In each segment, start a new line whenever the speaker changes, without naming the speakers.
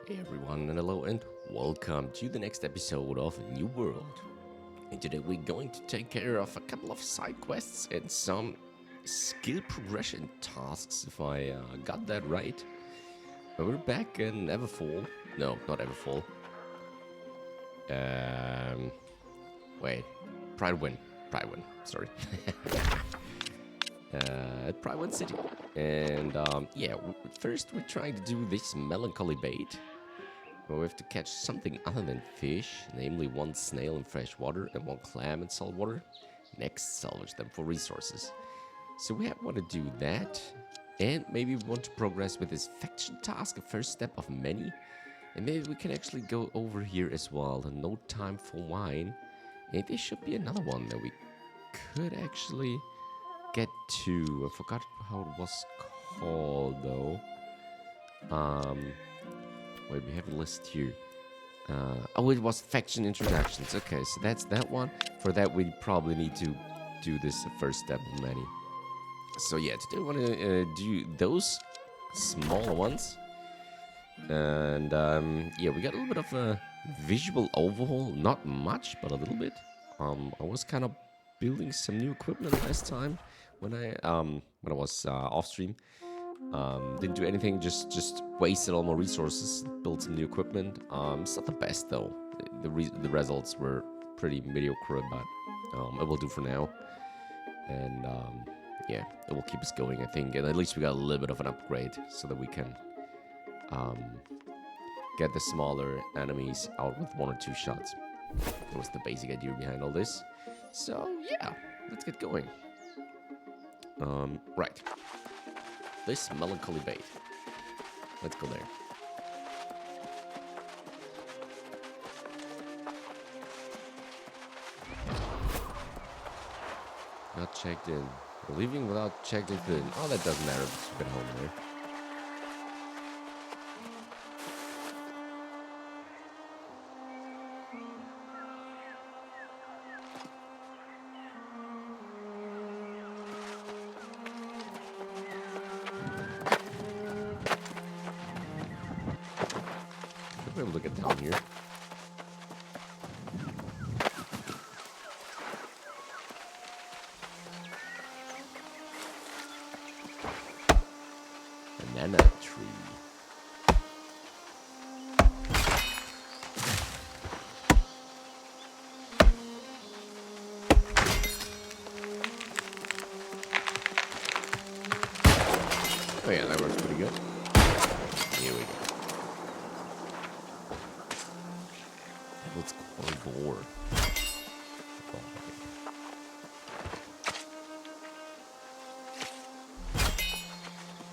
Hey everyone, and hello, and welcome to the next episode of New World. And today we're going to take care of a couple of side quests and some skill progression tasks, if I got that right. But we're back in Everfall. No, not Everfall. Wait. Pridewind, sorry. At Pridewind City. And yeah, first we're trying to do this Melancholy bait. Where we have to catch something other than fish, namely one snail in fresh water and one clam in salt water. Next, salvage them for resources. So we want to do that. And maybe we want to progress with this faction task, a first step of many. And maybe we can actually go over here as well. No time for wine. And there should be another one that we could actually get to. I forgot how it was called though. Wait, we have a list here. Oh, it was faction introductions. Okay, so that's that one. For that, we probably need to do this first step of many. So yeah, today we want to do those smaller ones. And yeah, we got a little bit of a visual overhaul. Not much, but a little bit. I was kind of building some new equipment last time when I was off stream. Didn't do anything, just wasted all my resources, built some new equipment. It's not the best though. The results were pretty mediocre, but it will do for now. And yeah, it will keep us going, I think. And at least we got a little bit of an upgrade so that we can get the smaller enemies out with 1 or 2 shots. That was the basic idea behind all this. So yeah, let's get going. Right. This Melancholy bait. Let's go there. Not checked in. We're leaving without checked in. Oh, that doesn't matter. Let's get home there. We'll look at down here. Banana tree. Oh yeah, that works pretty good. Here we go. Let's go board.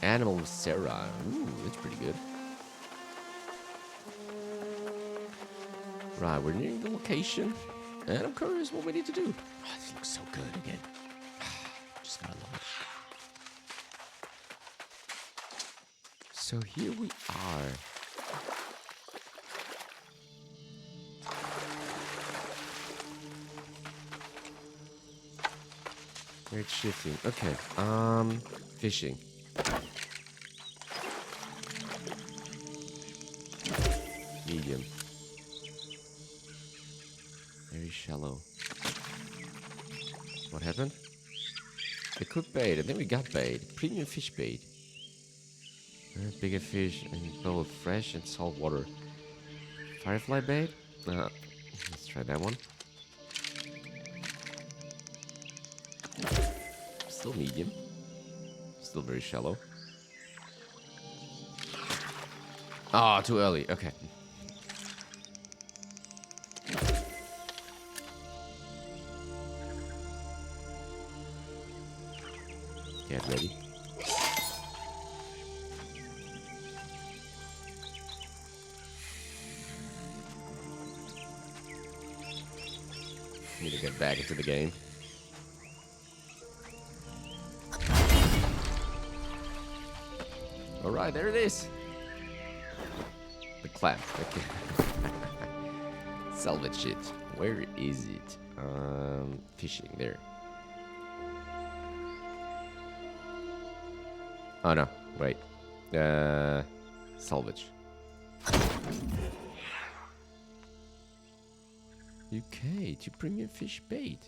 Animal Sarah. Ooh, that's pretty good. Right, we're nearing the location. And I'm curious what we need to do. Oh, this looks so good again. Just gotta love it. So here we are. Great shifting. Okay. Fishing. Medium. Very shallow. What happened? We could bait, and then we got bait. Premium fish bait. Bigger fish in both fresh and salt water. Firefly bait? Let's try that one. Still medium. Still very shallow. Ah, too early. Okay. Get ready. Need to get back into the game. Alright, there it is. The Clam. Okay. Salvage it. Where is it? Fishing there. Oh no, wait. Salvage. UK to premium fish bait.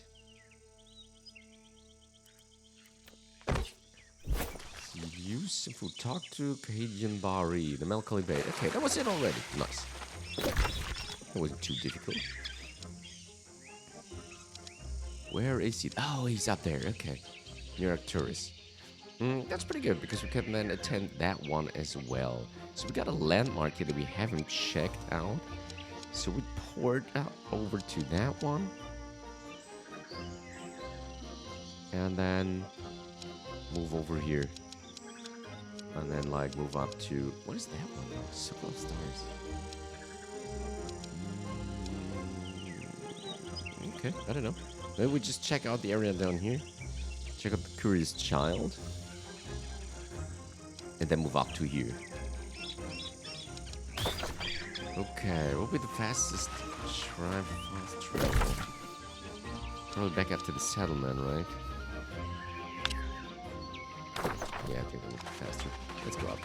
Use food. Talk to Commandaria, the Melancholy bait. Okay, that was it already. Nice. That wasn't too difficult. Where is he? Oh, he's up there. Okay. Near Arcturus. That's pretty good because we can then attend that one as well. So we got a landmark here that we haven't checked out. So we port over to that one. And then move over here. And then like move up to... What is that one though? Circle of Stars. Okay, I don't know. Maybe we just check out the area down here. Check out the Curious Child. And then move up to here. Okay, what will be the fastest shrine for fast travel? Probably back up to the settlement, right? Yeah, I think that will be faster. Let's go up.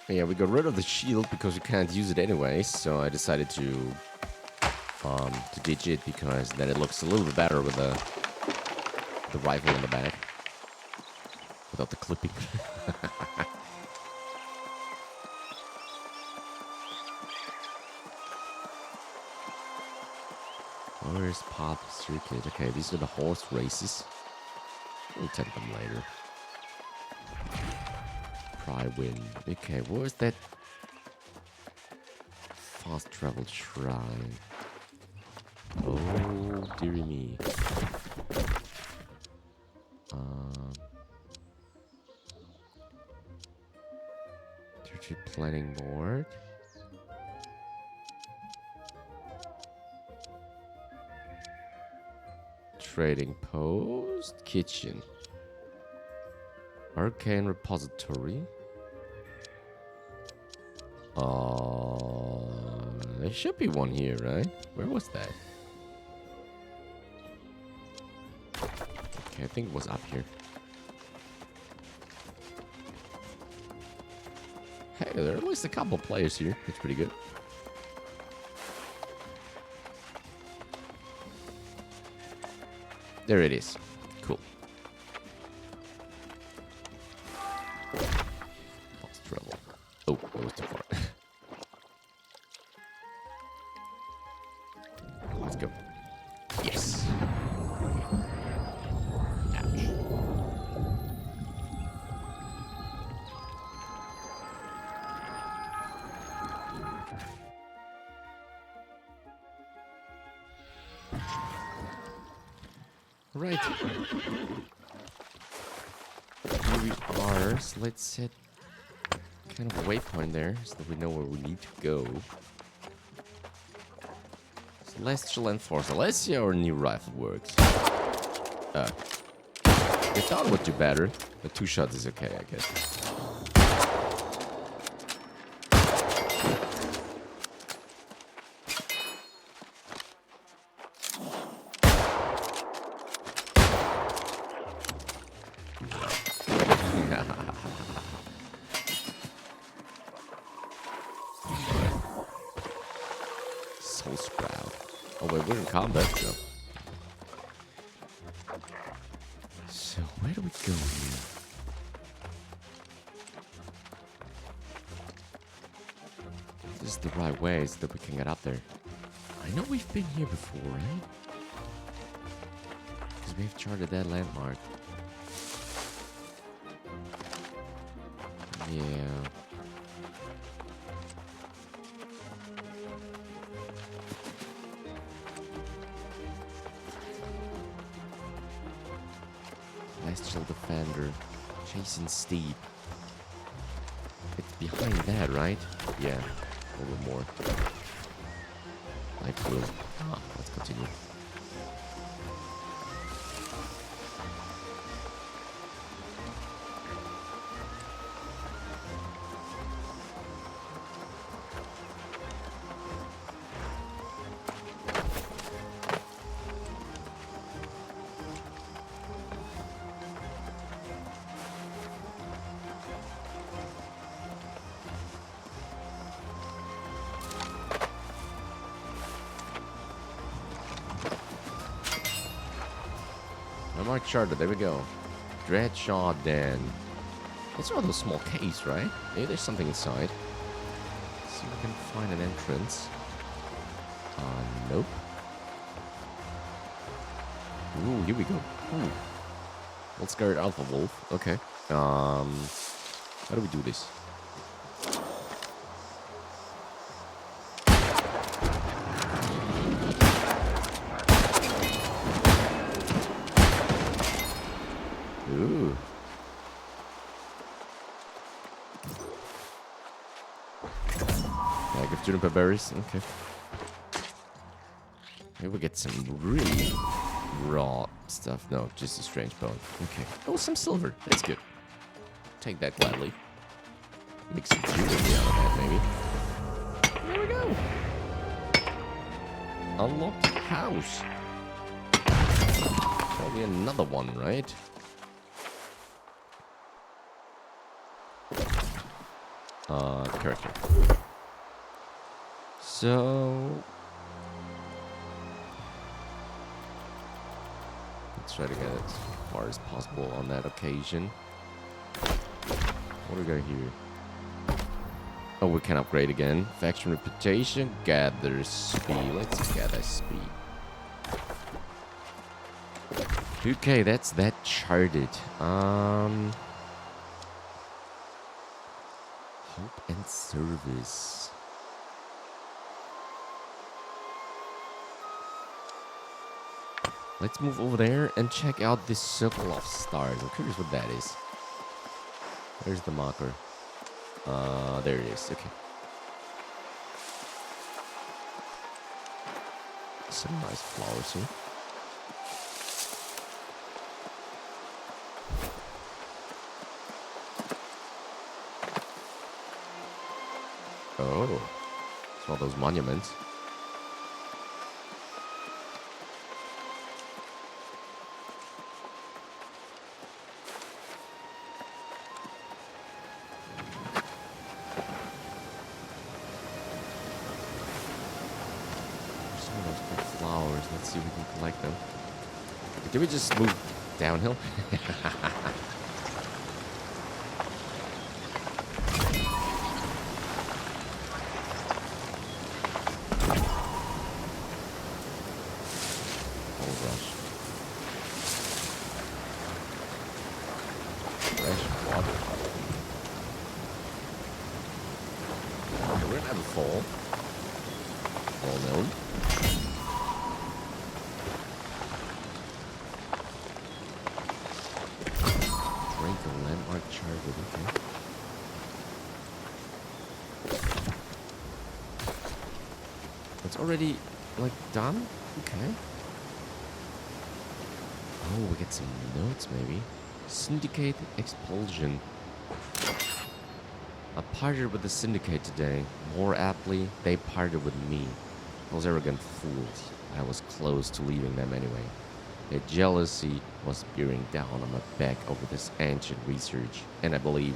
Yeah, we got rid of the shield because we can't use it anyway, so I decided to ditch it because then it looks a little bit better with the rifle in the back. Without the clipping. Where's Path Circuit? Okay, these are the horse races. We'll take them later. Wind. Okay, where's that fast travel shrine? Oh, dearie me. Territory planning board. Trading post. Kitchen. Arcane repository. There should be one here, right? Where was that? Okay, I think it was up here. Hey, there are at least a couple players here. That's pretty good. There it is. Cool. Fast travel. Oh, that was too far. Let's go. Yes. Ouch. Right. Here we are. So let's set kind of a waypoint there so that we know where we need to go. Celestial Enforcer. Let's see how our new rifle works. I thought it would do better. The 2 shots is okay, I guess. Soul Sprout. Oh wait, we're in combat though. So where do we go here? This is the right way so that we can get up there. I know we've been here before, right? we have charted that landmark. Yeah. Celestial Defender. Chasing Steep. It's behind that, right? Yeah. A little more. Life will. Ah, let's continue. Mark charter, there we go. Dreadshaw Den. It's one of those small caves, right? Maybe there's something inside. Let's see if we can find an entrance. Nope. Ooh, here we go. Ooh. Old Scared Alpha Wolf. Okay. How do we do this? Ooh. Bag of juniper berries. Okay. Maybe we get some really raw stuff. No, just a strange bone. Okay. Oh, some silver. That's good. Take that gladly. Make some jewelry out of that, maybe. There we go. Unlocked house. Probably another one, right? Character. So let's try to get as far as possible on that occasion. What do we got here? Oh, we can upgrade again. Faction reputation, gather speed. Let's gather speed. Okay, that's that charted. Hope and service. Let's move over there and check out this circle of stars. I'm curious what that is. There's the marker. There it is. Okay. Some nice flowers here. Oh, it's all those monuments. Some of those good flowers. Let's see if we can collect them. Did we just move downhill? It's already, like, done? Okay. Oh, we get some notes, maybe. Syndicate expulsion. I parted with the Syndicate today. More aptly, they parted with me. Those arrogant fools. I was close to leaving them anyway. Their jealousy was bearing down on my back over this ancient research, and I believe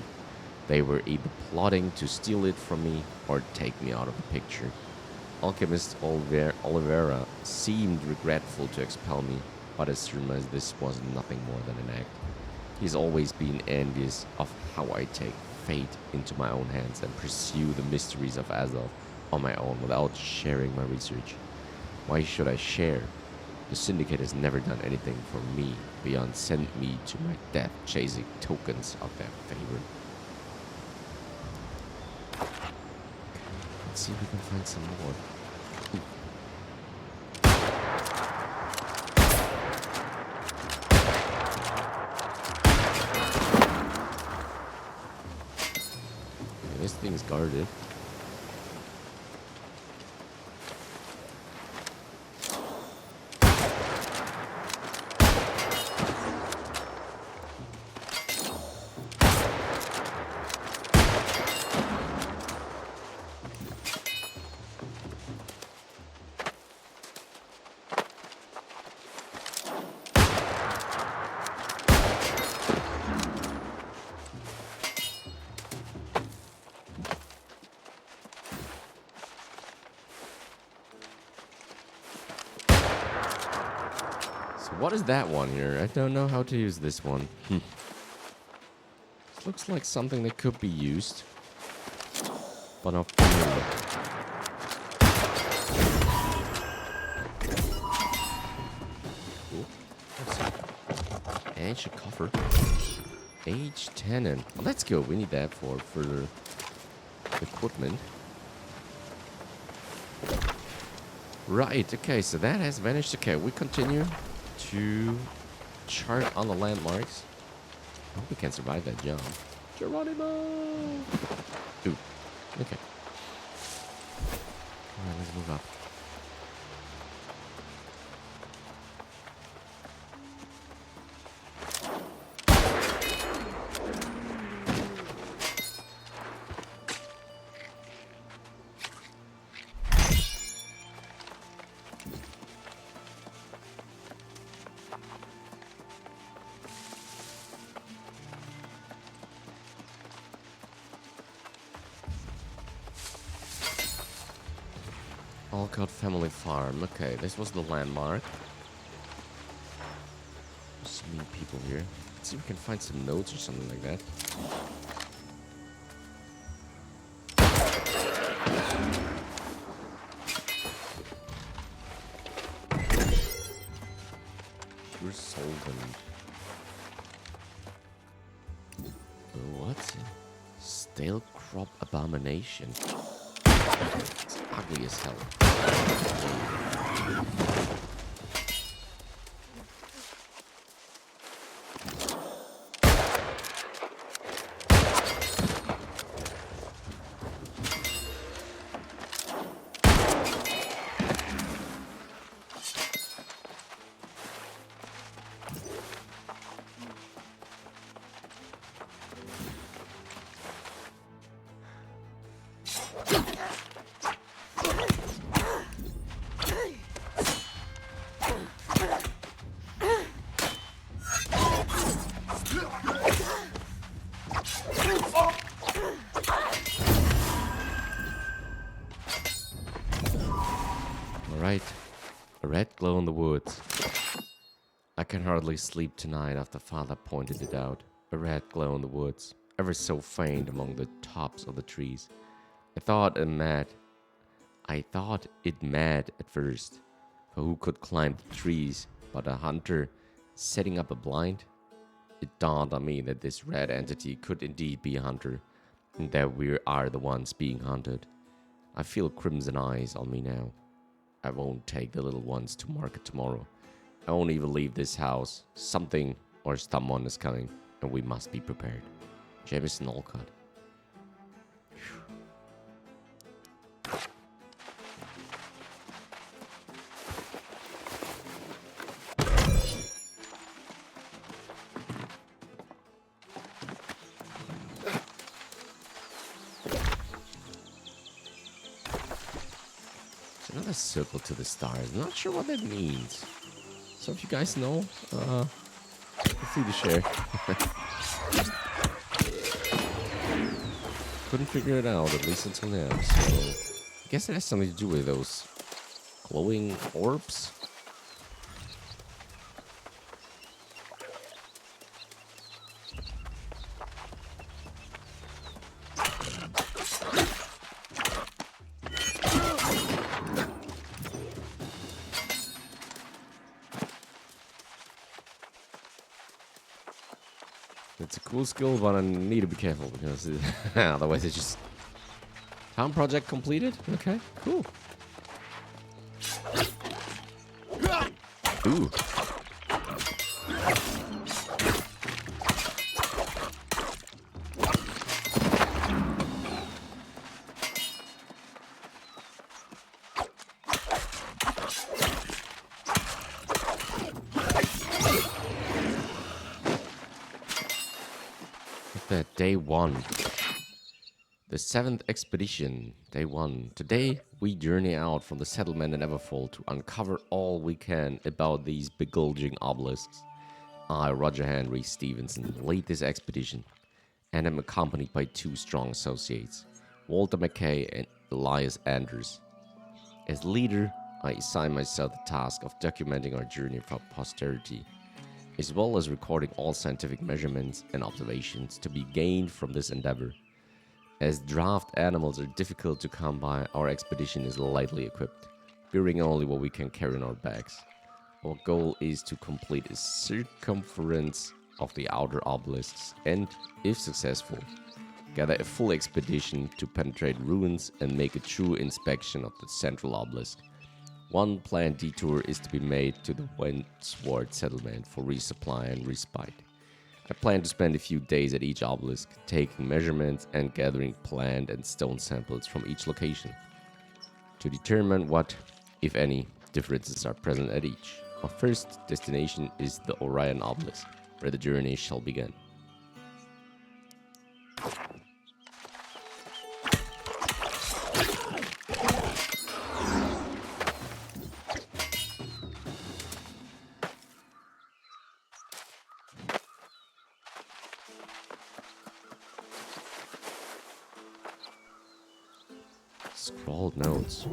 they were either plotting to steal it from me or take me out of the picture. Alchemist Oliveira seemed regretful to expel me, but I surmised this was nothing more than an act. He's always been envious of how I take fate into my own hands and pursue the mysteries of Azel on my own without sharing my research. Why should I share? The Syndicate has never done anything for me beyond send me to my death, chasing tokens of their favor. Let's see if we can find some more. Okay, this thing is guarded. What is that one here? I don't know how to use this one. Looks like something that could be used. But not really. Cool. Ancient coffer. E10. Well, that's good. We need that for further equipment. Right, okay, so that has vanished. Okay, we continue to chart on the landmarks. I hope we can survive that jump. Geronimo! Ooh, okay. Alright, let's move up. Alcott Family Farm. Okay, this was the landmark. There's some mean people here. Let's see if we can find some notes or something like that. Pure solvent. What? Stale crop abomination. It's ugly as hell. Alright, a red glow in the woods. I can hardly sleep tonight after Father pointed it out. A red glow in the woods, ever so faint among the tops of the trees. I thought it mad at first, for who could climb the trees but a hunter setting up a blind? It dawned on me that this red entity could indeed be a hunter, and that we are the ones being hunted. I feel crimson eyes on me now. I won't take the little ones to market tomorrow. I won't even leave this house. Something or someone is coming, and we must be prepared. Jamison Alcott. Another circle to the stars. I'm not sure what that means. So if you guys know, feel free to share. Couldn't figure it out, at least until now. So I guess it has something to do with those glowing orbs. It's a cool skill, but I need to be careful because otherwise it's just... Town project completed? Okay, cool. Ooh. Day 1. The 7th expedition, day 1. Today, we journey out from the settlement in Everfold to uncover all we can about these begulging obelisks. I, Roger Henry Stevenson, lead this expedition, and am accompanied by 2 strong associates, Walter Mackay and Elias Anders. As leader, I assign myself the task of documenting our journey for posterity, as well as recording all scientific measurements and observations to be gained from this endeavor. As draft animals are difficult to come by, our expedition is lightly equipped, bearing only what we can carry in our bags. Our goal is to complete a circumference of the outer obelisks and, if successful, gather a full expedition to penetrate ruins and make a true inspection of the central obelisk. One planned detour is to be made to the Windsward settlement for resupply and respite. I plan to spend a few days at each obelisk, taking measurements and gathering plant and stone samples from each location, to determine what, if any, differences are present at each. Our first destination is the Orion obelisk, where the journey shall begin. Scrawled notes.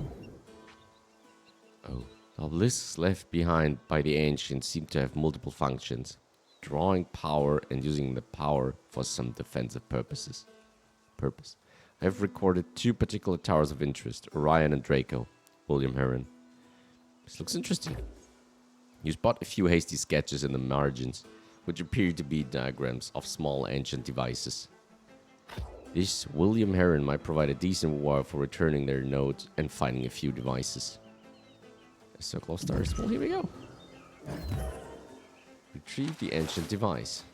Oh, the obelisks left behind by the ancients seem to have multiple functions, drawing power and using the power for some defensive purpose. I have recorded 2 particular towers of interest, Orion and Draco. William Heron. This looks interesting. You spot a few hasty sketches in the margins, which appear to be diagrams of small ancient devices. This William Heron might provide a decent reward for returning their notes and finding a few devices. A circle of stars. Well, here we go. Retrieve the ancient device.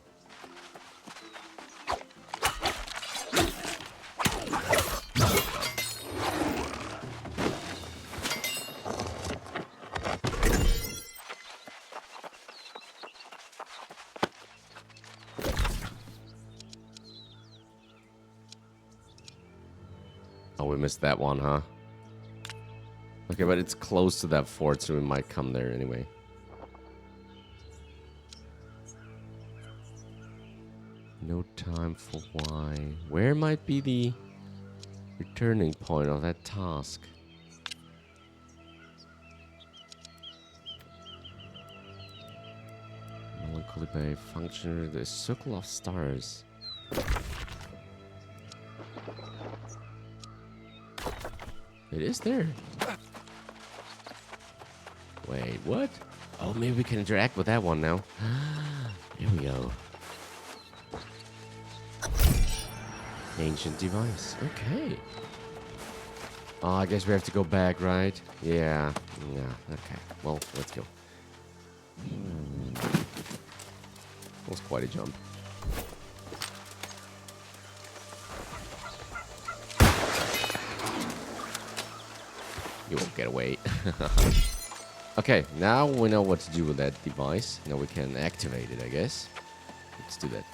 Oh, we missed that one, huh? Okay, but it's close to that fort, so we might come there anyway. No time for why. Where might be the returning point of that task? Melancholy Bay, functioner, the circle of stars. It is there. Wait, what? Oh, maybe we can interact with that one now. Here we go. Ancient device. Okay. Oh, I guess we have to go back, right? Yeah. Yeah. Okay. Well, let's go. That was quite a jump. You won't get away. Okay, now we know what to do with that device. Now we can activate it, I guess. Let's do that.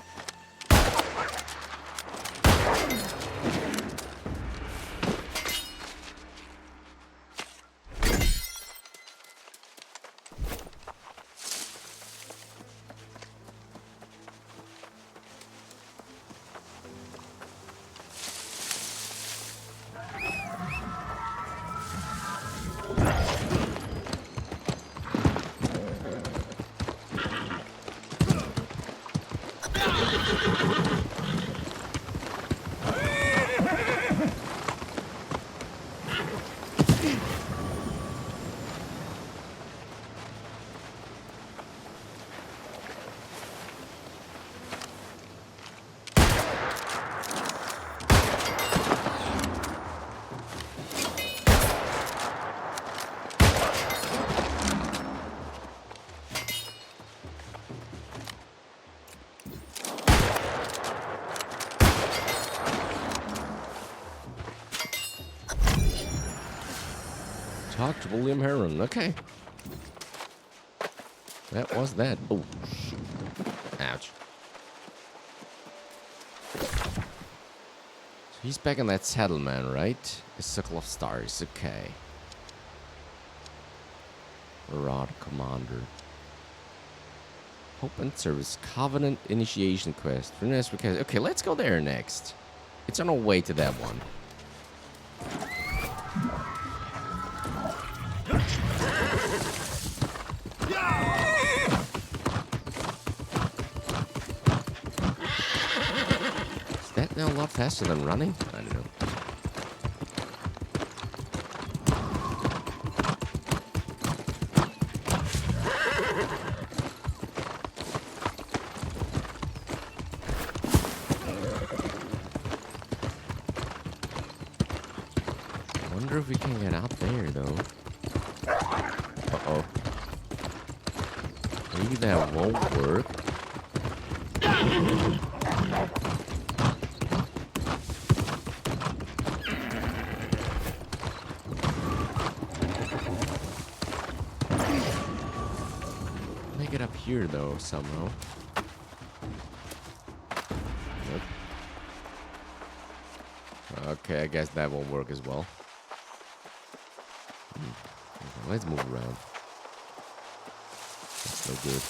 Indestructible Liam Heron. Okay. That was that. Oh, shoot. Ouch. So he's back in that settlement, right? A circle of stars. Okay. Rod Commander. Hope and Service. Covenant Initiation Quest. Okay, let's go there next. It's on our way to that one. Is that now a lot faster than running? I don't know. I wonder if we can get out there, though. Uh-oh. Maybe that won't work. Make it up here, though, somehow. Nope. Okay, I guess that won't work as well. Okay, let's move around. That's no good.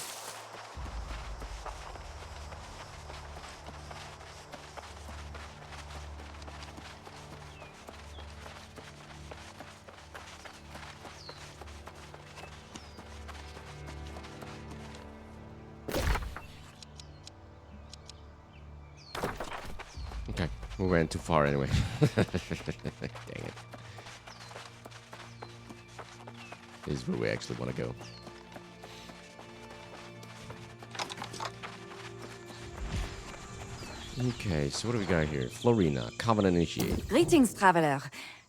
Okay, we went too far anyway. Dang it. This is where we actually want to go. Okay, so what do we got here? Florina, Covenant Initiate.
Greetings, traveler.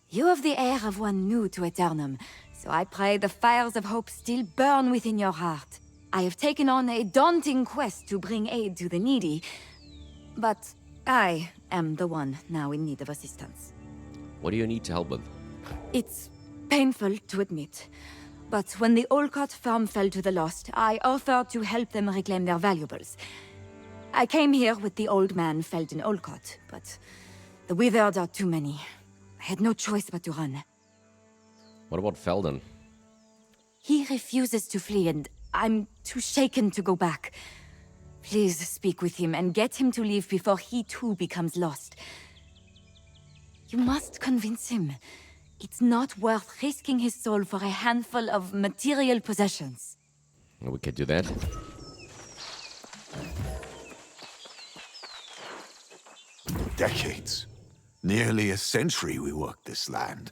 You have the air of one new to Aeternum, so I pray the fires of hope still burn within your heart. I have taken on a daunting quest to bring aid to the needy, but I am the one now in need of assistance.
What do you need to help with?
It's painful to admit, but when the Olcott farm fell to the lost, I offered to help them reclaim their valuables. I came here with the old man felled in Olcott, but the withered are too many. I had no choice but to run.
What about Felden?
He refuses to flee, and I'm too shaken to go back. Please speak with him and get him to leave before he too becomes lost. You must convince him. It's not worth risking his soul for a handful of material possessions.
We could do that.
Decades. Nearly a century we worked this land,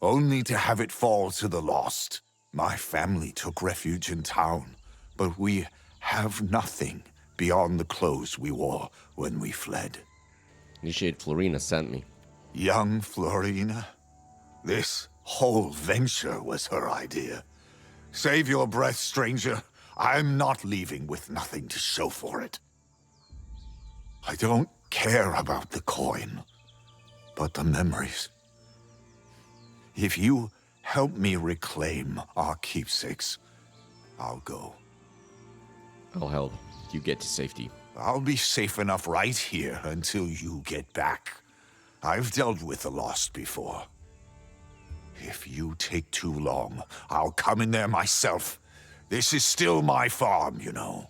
only to have it fall to the lost. My family took refuge in town, but we have nothing beyond the clothes we wore when we fled.
Initiate Florina sent me.
Young Florina? This whole venture was her idea. Save your breath, stranger. I'm not leaving with nothing to show for it. I don't care about the coin, but the memories. If you help me reclaim our keepsakes, I'll go.
I'll help. You get to safety.
I'll be safe enough right here until you get back. I've dealt with the lost before. If you take too long, I'll come in there myself. This is still my farm, you know.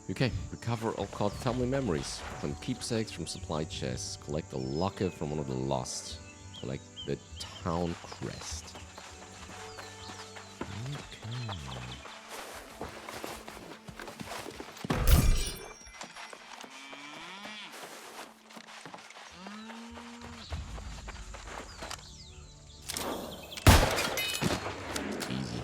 Okay, recover Olcott family memories. From keepsakes from supply chests. Collect a locket from one of the lost. Collect the town crest. Okay. Easy.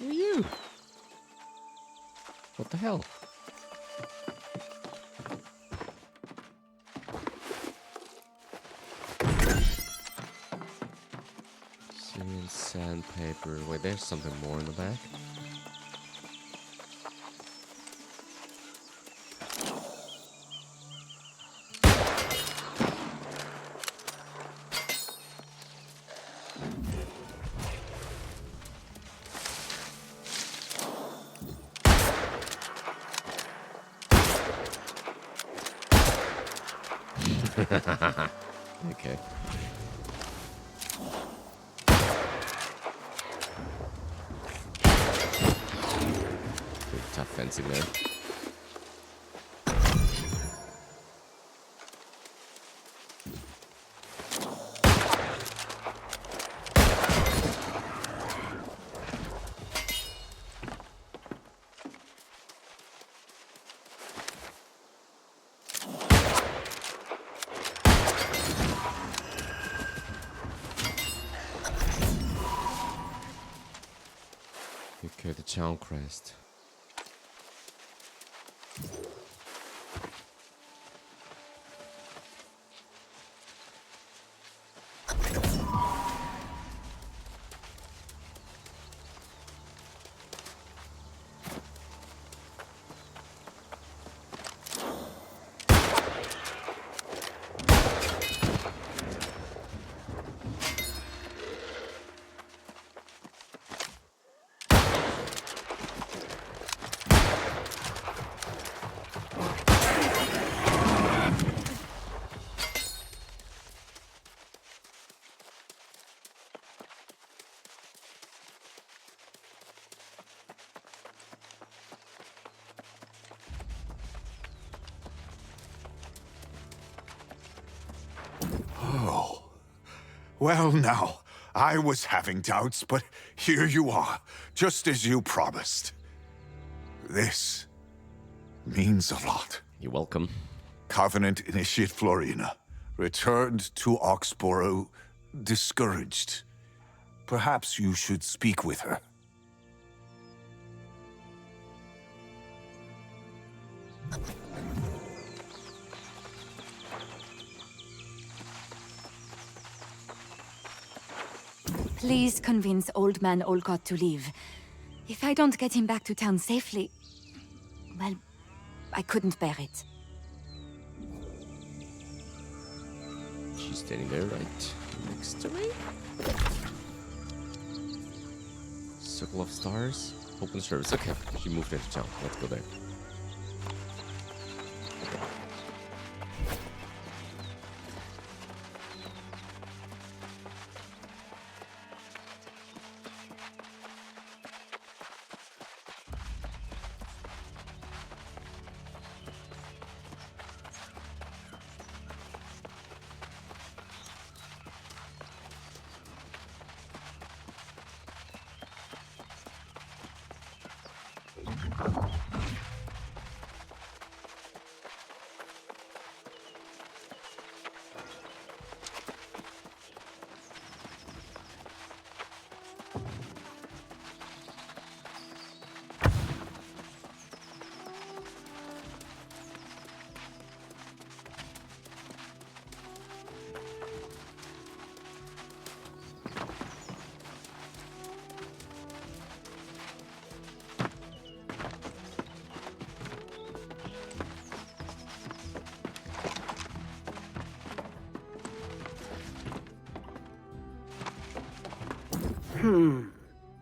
Who are you? What the hell? Syrian sandpaper. Wait, there's something more in the back. Okay. Pretty tough fencing there. Okay, the town crest.
Well, now, I was having doubts, but here you are, just as you promised. This means a lot.
You're welcome.
Covenant Initiate Florina returned to Oxborough discouraged. Perhaps you should speak with her.
Please convince Old Man Olcott to leave. If I don't get him back to town safely, well, I couldn't bear it.
She's standing there right next to me. Circle of Stars. Open service. Okay, she moved into town. Let's go there.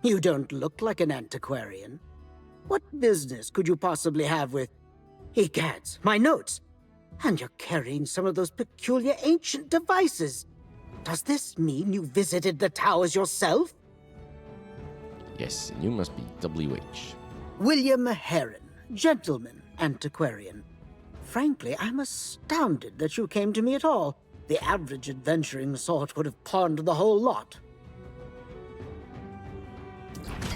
You don't look like an antiquarian. What business could you possibly have with... Egads, my notes! And you're carrying some of those peculiar ancient devices. Does this mean you visited the towers yourself?
Yes, and you must be WH.
William Heron, gentleman antiquarian. Frankly, I'm astounded that you came to me at all. The average adventuring sort would have pawned the whole lot.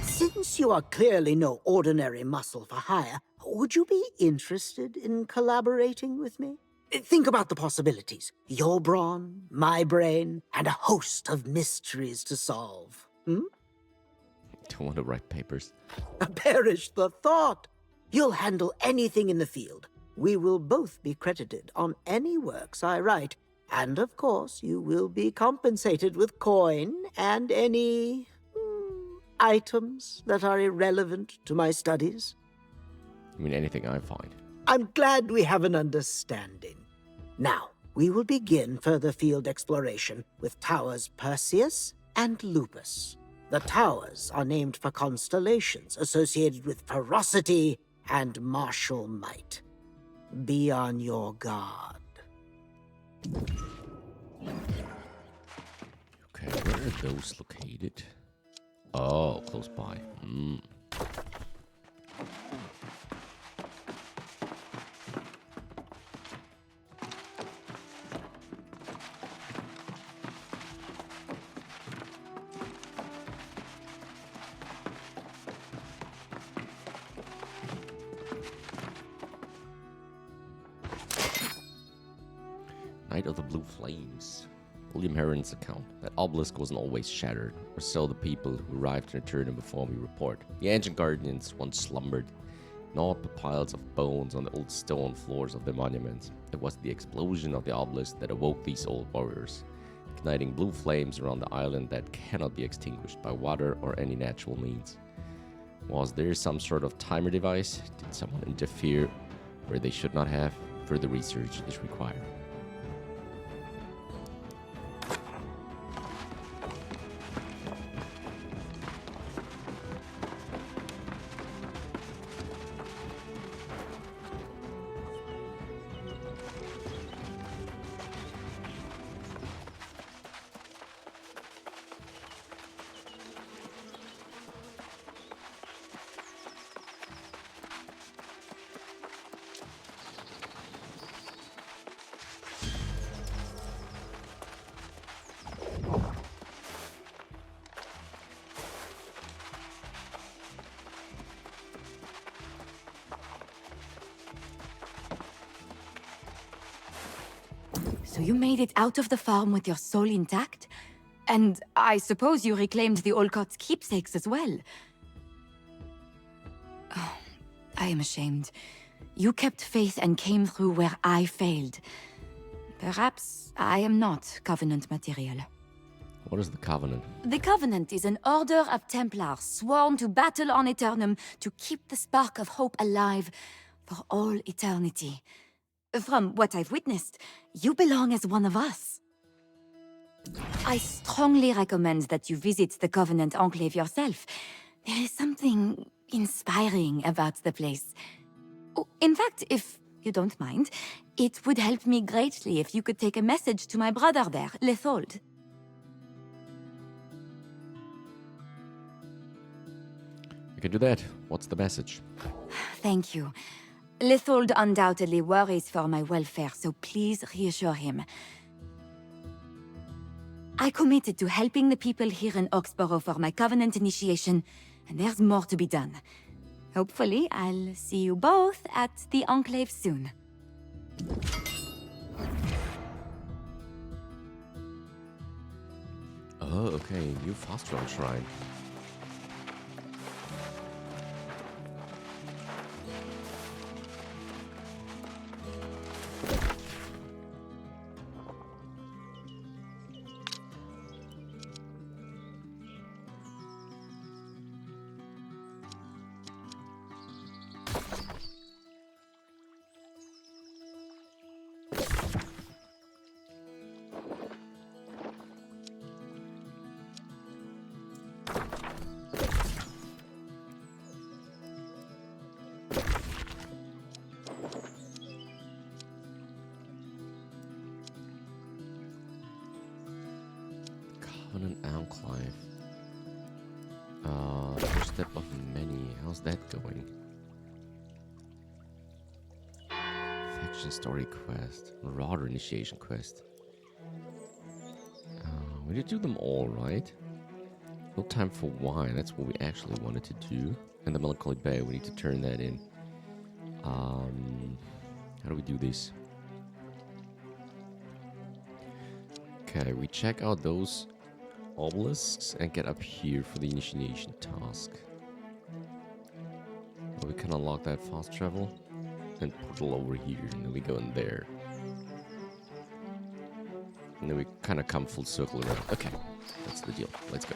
Since you are clearly no ordinary muscle for hire, would you be interested in collaborating with me? Think about the possibilities. Your brawn, my brain, and a host of mysteries to solve.
Don't want to write papers.
Perish the thought! You'll handle anything in the field. We will both be credited on any works I write. And of course, you will be compensated with coin and any items that are irrelevant to my studies.
I mean, anything I find.
I'm glad we have an understanding. Now, we will begin further field exploration with towers Perseus and Lupus. The towers are named for constellations associated with ferocity and martial might. Be on your guard.
Okay, where are those located? Oh, close by. Night of the Blue Flames. William Heron's account. That obelisk wasn't always shattered, or so the people who arrived in Aeternum before me report. The ancient guardians once slumbered, gnawed by piles of bones on the old stone floors of the monuments. It was the explosion of the obelisk that awoke these old warriors, igniting blue flames around the island that cannot be extinguished by water or any natural means. Was there some sort of timer device? Did someone interfere where they should not have? Further research is required.
So you made it out of the farm with your soul intact? And I suppose you reclaimed the Olcott's keepsakes as well? Oh, I am ashamed. You kept faith and came through where I failed. Perhaps I am not Covenant material.
What is the Covenant?
The Covenant is an order of Templars sworn to battle on Aeternum to keep the spark of hope alive for all eternity. From what I've witnessed, you belong as one of us. I strongly recommend that you visit the Covenant Enclave yourself. There is something inspiring about the place. Oh, in fact, if you don't mind, it would help me greatly if you could take a message to my brother there, Lethold.
We can do that. What's the message?
Thank you. Lethold undoubtedly worries for my welfare, so please reassure him. I committed to helping the people here in Oxborough for my Covenant initiation, and there's more to be done. Hopefully, I'll see you both at the Enclave soon.
Oh, okay. New Fostral Shrine. Covenant Enclave. First step of many. How's that going? Faction story quest. Marauder initiation quest. We did do them all, right? No time for wine. That's what we actually wanted to do. And the Melancholy Bay. We need to turn that in. How do we do this? Okay, we check out those Obelisks and get up here for the initiation task. Well, we can unlock that fast travel and portal over here, and then we go in there. And then we kind of come full circle around. Okay, that's the deal. Let's go.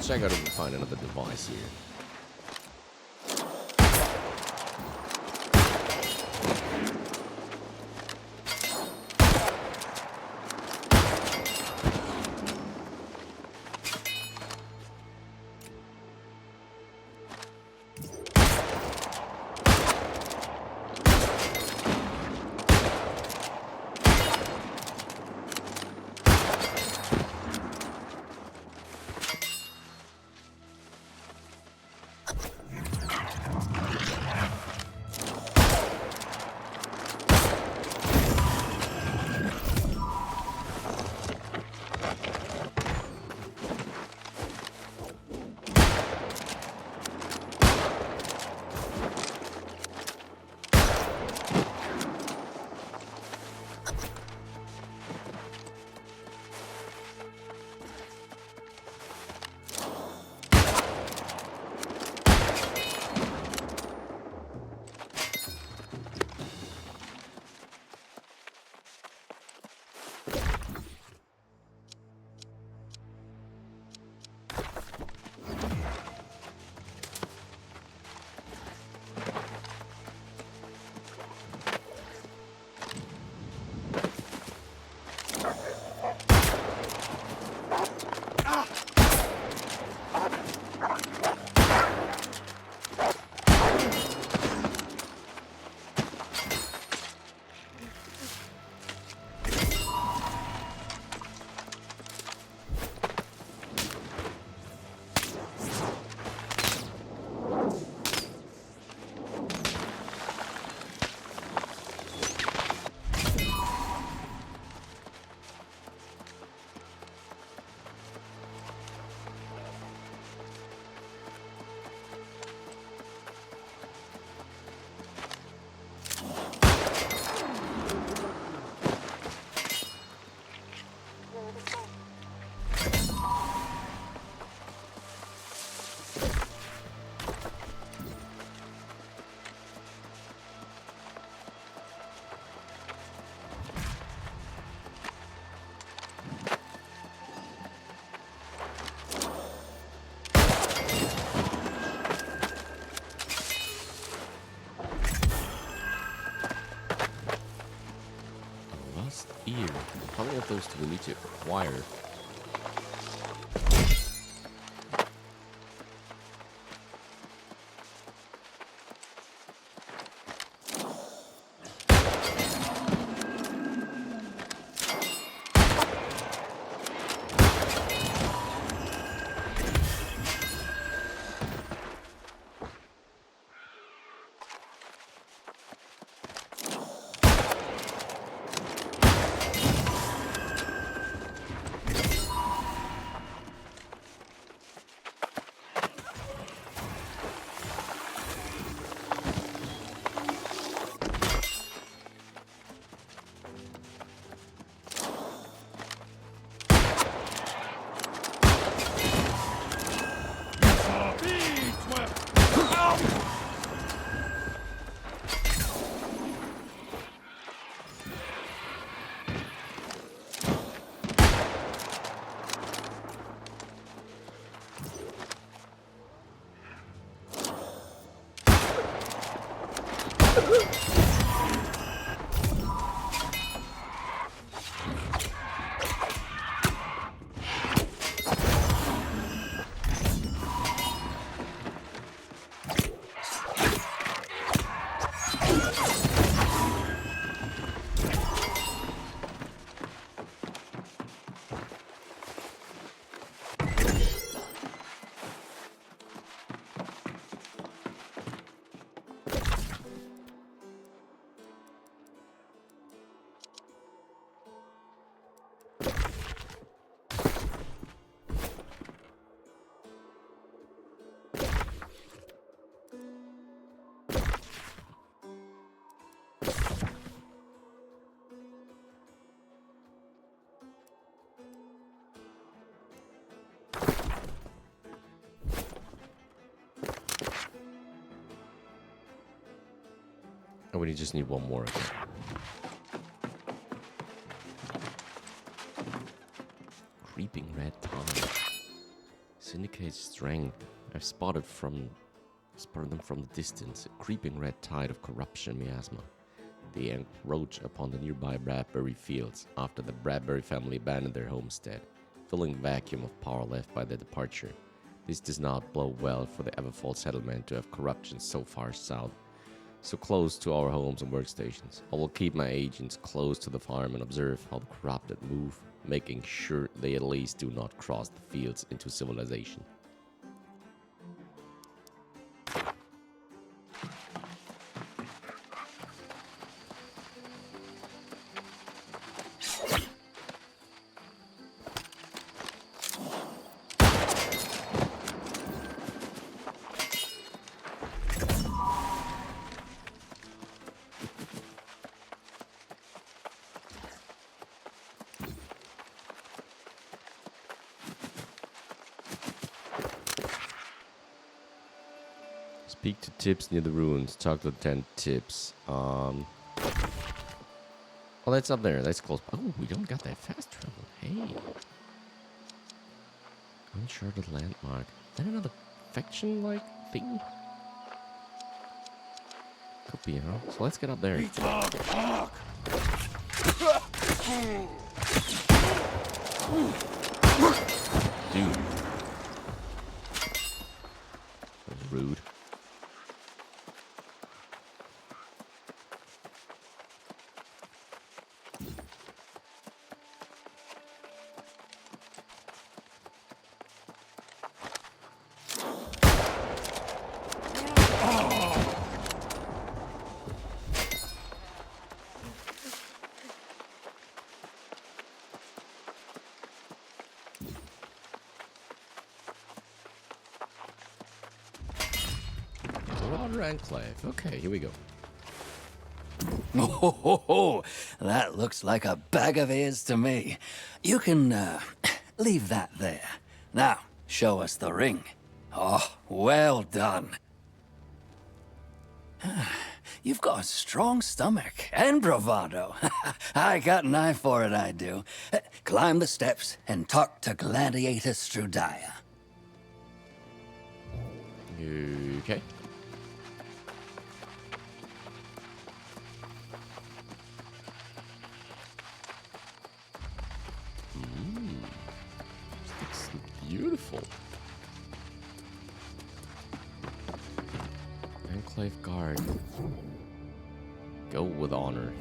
Check out if we can find another device here. of those do we need to acquire? Oh, we just need one more. Okay. Creeping red tide. Syndicates strength. I've spotted them from the distance. A creeping red tide of corruption miasma. They encroach upon the nearby Bradbury fields after the Bradbury family abandoned their homestead, filling the vacuum of power left by their departure. This does not bode well for the Everfall settlement to have corruption so far south, so close to our homes and workstations. I will keep my agents close to the farm and observe how the corrupted move, making sure they at least do not cross the fields into civilization. Speak to Tips near the ruins. Talk to Lieutenant Tips. Oh, that's up there. That's close. Oh, we don't got that fast travel. Hey. Uncharted landmark. Is that another faction-like thing? Could be, huh? So let's get up there. Dude. That was rude. Enclave. Okay, here we go.
Oh, that looks like a bag of ears to me. You can leave that there. Now, show us the ring. Oh, well done. You've got a strong stomach and bravado. I got an eye for it, I do. Climb the steps and talk to Gladiator Strudaya.
Okay. Beautiful. Enclave guard. Go with honor.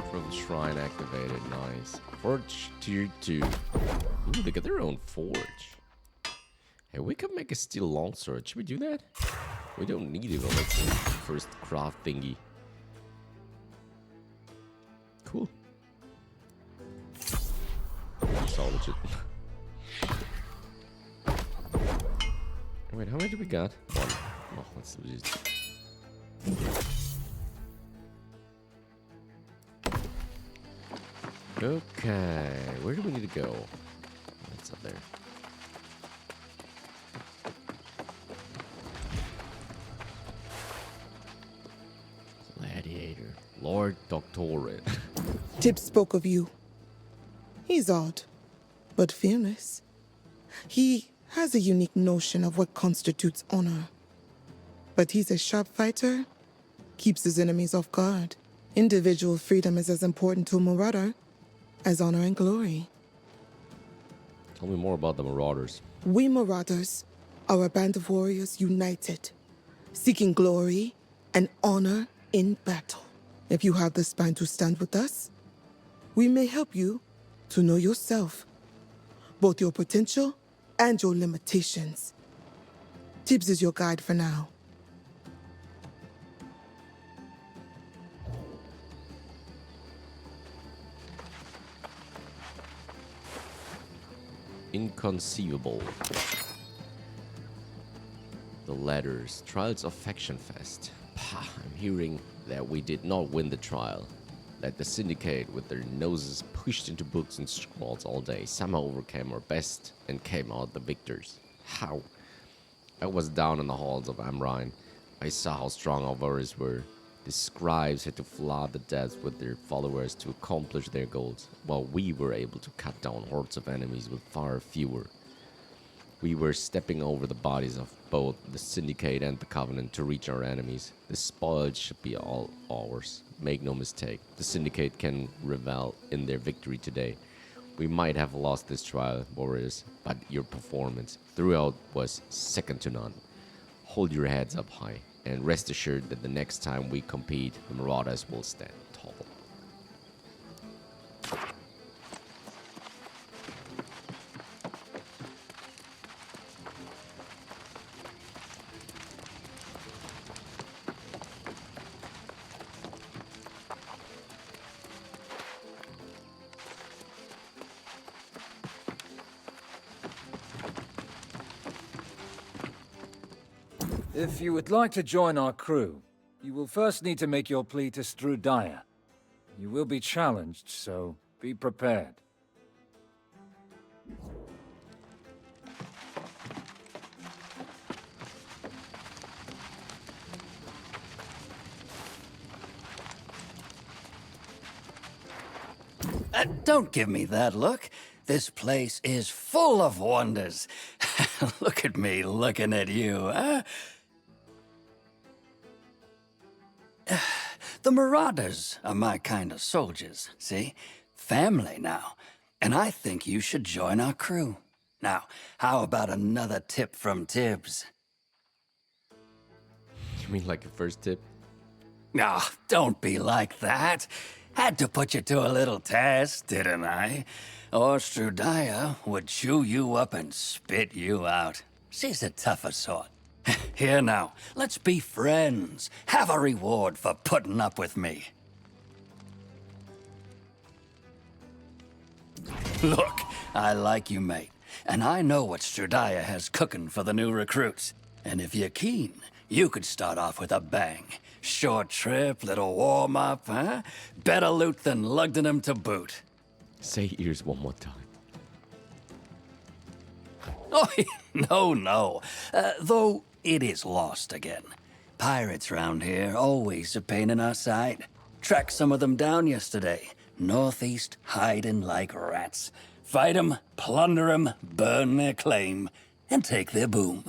From shrine activated, nice. Forge tier 2. Ooh, they got their own forge. Hey, we could make a steel longsword. Should we do that? We don't need it, but let's do the first craft thingy. Cool. Salvage it. Wait, how many do we got? One. Oh, let's do this. Okay, where do we need to go? That's up there. Gladiator. Lord Doctorate.
Tib spoke of you. He's odd, but fearless. He has a unique notion of what constitutes honor. But he's a sharp fighter, keeps his enemies off guard. Individual freedom is as important to a marauder as honor and glory.
Tell me more about the Marauders.
We marauders are a band of warriors united, seeking glory and honor in battle. If you have the spine to stand with us, we may help you to know yourself, both your potential and your limitations. Tibbs is your guide for now.
Inconceivable. The letters. Trials of Faction Fest. Pah, I'm hearing that we did not win the trial. That the Syndicate, with their noses pushed into books and scrolls all day, somehow overcame our best and came out the victors. How? I was down in the halls of Amrine. I saw how strong our warriors were. The scribes had to flood the depths with their followers to accomplish their goals, while we were able to cut down hordes of enemies with far fewer. We were stepping over the bodies of both the Syndicate and the Covenant to reach our enemies. The spoils should be all ours. Make no mistake, the Syndicate can revel in their victory today. We might have lost this trial, warriors, but your performance throughout was second to none. Hold your heads up high, and rest assured that the next time we compete, the Marauders will stand tall.
If you would like to join our crew, you will first need to make your plea to Strudaya. You will be challenged, so be prepared.
Don't give me that look. This place is full of wonders. Look at me looking at you, huh? The Marauders are my kind of soldiers, see? Family now. And I think you should join our crew. Now, how about another tip from Tibbs?
You mean like a first tip?
Ah, don't be like that. Had to put you to a little test, didn't I? Or Strudaya would chew you up and spit you out. She's a tougher sort. Here now, let's be friends. Have a reward for putting up with me. Look, I like you, mate. And I know what Strudaya has cooking for the new recruits. And if you're keen, you could start off with a bang. Short trip, little warm-up, huh? Better loot than Lugdenham to boot.
Say ears one more time.
Oh, no. Though it is lost again. Pirates round here, always a pain in our side. Tracked some of them down yesterday. Northeast, hiding like rats. Fight 'em, plunder 'em, burn their claim, and take their boom.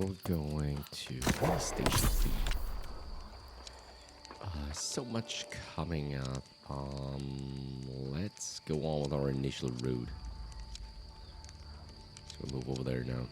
we're going to station fleet. So much coming up. Let's go on with our initial route. So we'll move over there now.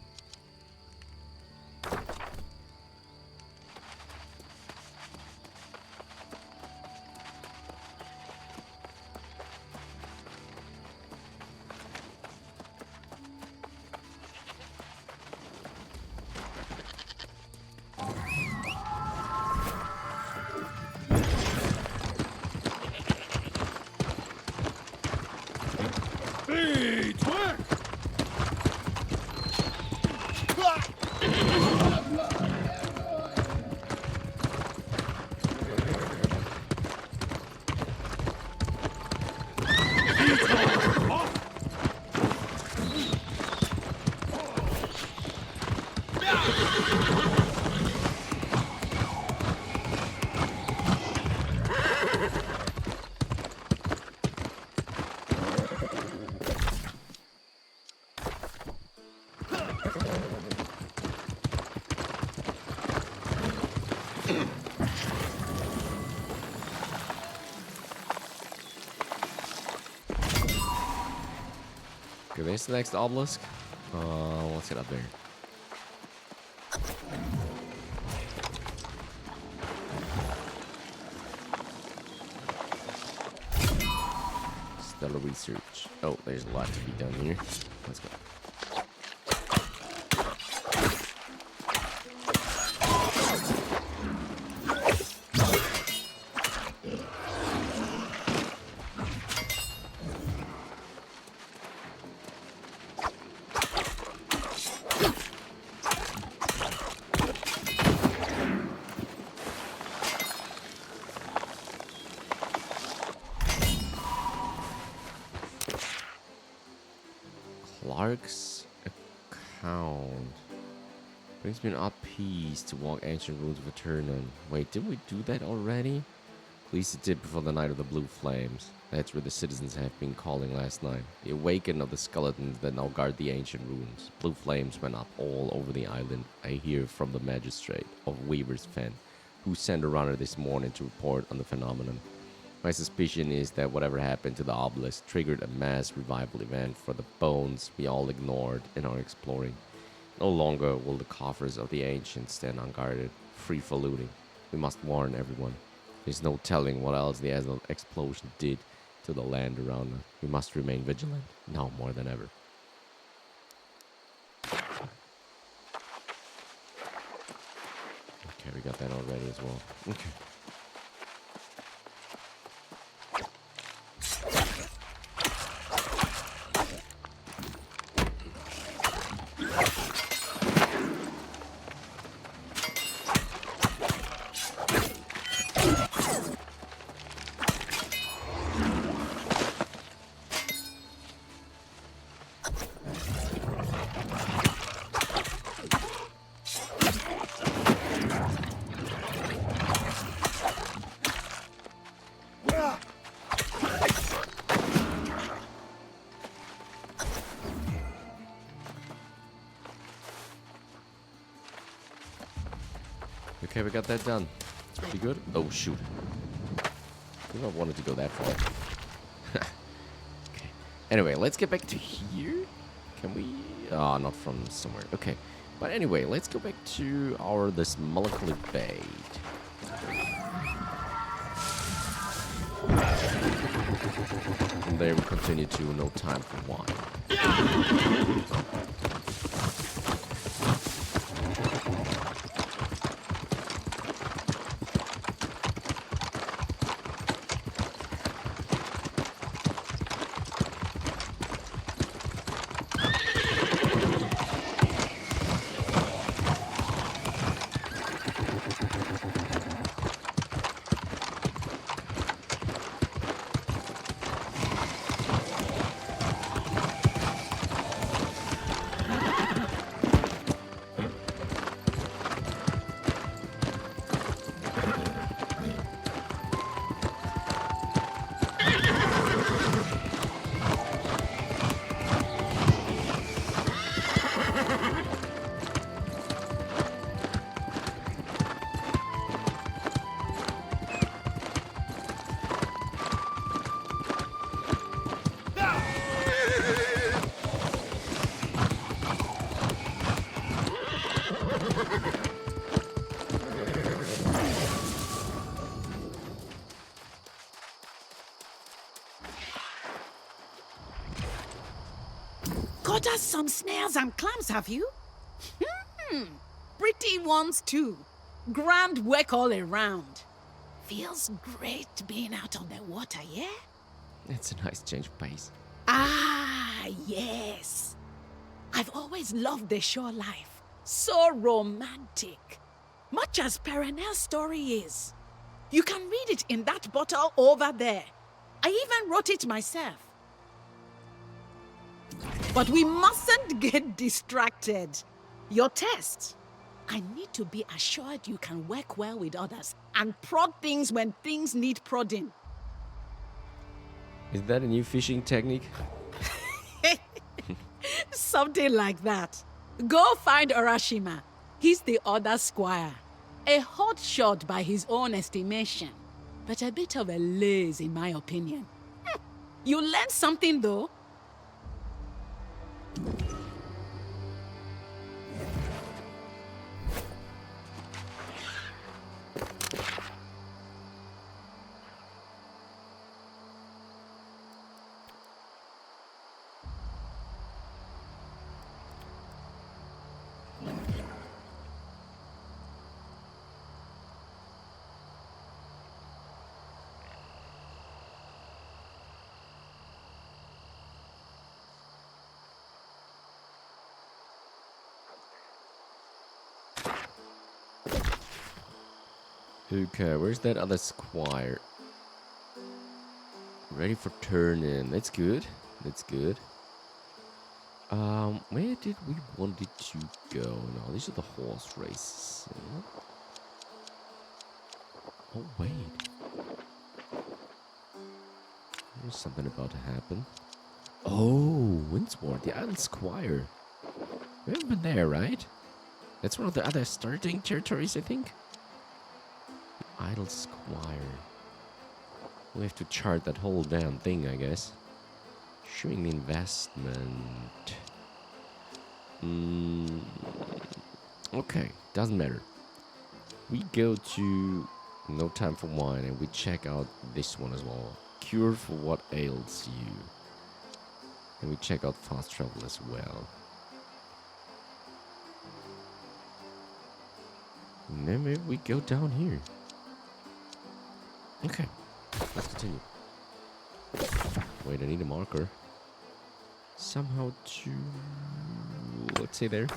Okay, where's the next obelisk? Let's get up there. Stellar research. Oh, there's a lot to be done here. Let's go. Clark's account brings me an odd piece to walk ancient ruins of Aeternum. Wait, did we do that already? At least it did before the night of the blue flames. That's where the citizens have been calling last night. The awakening of the skeletons that now guard the ancient ruins. Blue flames went up all over the island. I hear from the magistrate of Weaver's Fen, who sent a runner this morning to report on the phenomenon. My suspicion is that whatever happened to the obelisk triggered a mass revival event for the bones we all ignored in our exploring. No longer will the coffers of the ancients stand unguarded, free for looting. We must warn everyone. There's no telling what else the Ails explosion did to the land around us. We must remain vigilant, now more than ever. Okay, we got that already as well. Okay. Okay, we got that done. It's pretty good. Oh, shoot. I don't wanted to go that far. Okay. Anyway, let's get back to here. Can we? Ah, not from somewhere. Okay. But anyway, let's go back to this Melancholy Bay. And there we continue to No Time for Wine.
Got us some snails and clams, have you? Pretty ones too. Grand work all around. Feels great being out on the water, yeah?
It's a nice change of pace.
Ah, yes. I've always loved the shore life. So romantic. Much as Perenel's story is. You can read it in that bottle over there. I even wrote it myself. But we mustn't get distracted. Your test. I need to be assured you can work well with others and prod things when things need prodding.
Is that a new fishing technique?
Something like that. Go find Urashima. He's the other squire. A hot shot by his own estimation, but a bit of a laze in my opinion. You learned something though.
Okay, where's that other squire? Ready for turn in. That's good. That's good. Where did we want it to go? No, these are the horse races. Oh, wait. There's something about to happen. Oh, Windsward, the Idle Squire. We haven't been there, right? That's one of the other starting territories, I think. Idle Squire. We have to chart that whole damn thing, I guess. Showing the investment. Okay, doesn't matter. We go to No Time for Wine and we check out this one as well. Cure for what ails you. And we check out fast travel as well. And then maybe we go down here. Okay, let's continue. Wait, I need a marker. Somehow to... let's say there.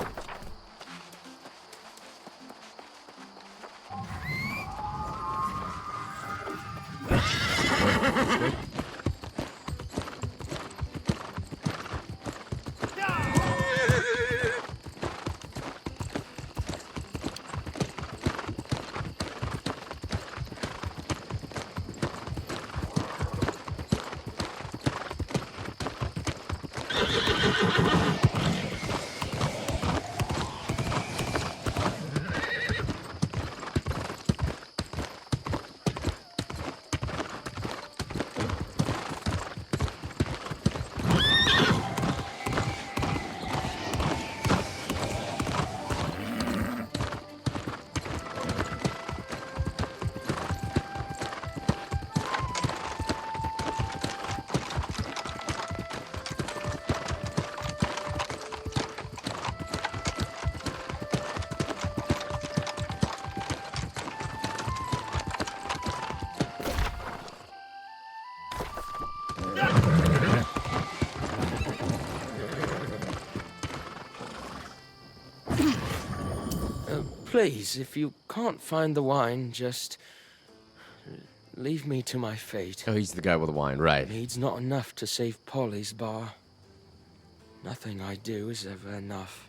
Please, if you can't find the wine, just leave me to my fate.
Oh, he's the guy with the wine, right.
Needs not enough to save Polly's bar. Nothing I do is ever enough.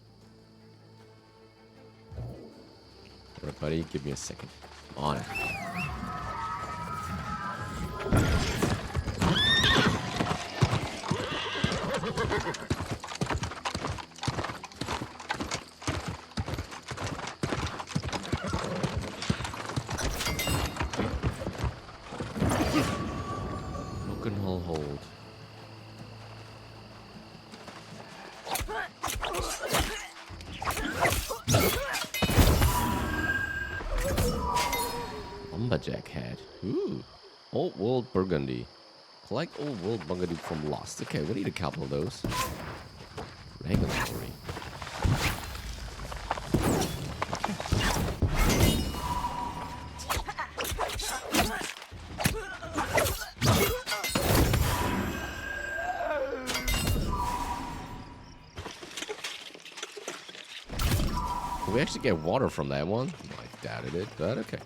Alright, buddy, give me a second. On it. Hold. Lumberjack hat. Ooh. Old World Burgundy. Collect Old World Burgundy from Lost. Okay, we need a couple of those. Regulatory. Can we actually get water from that one? I doubted it, but okay.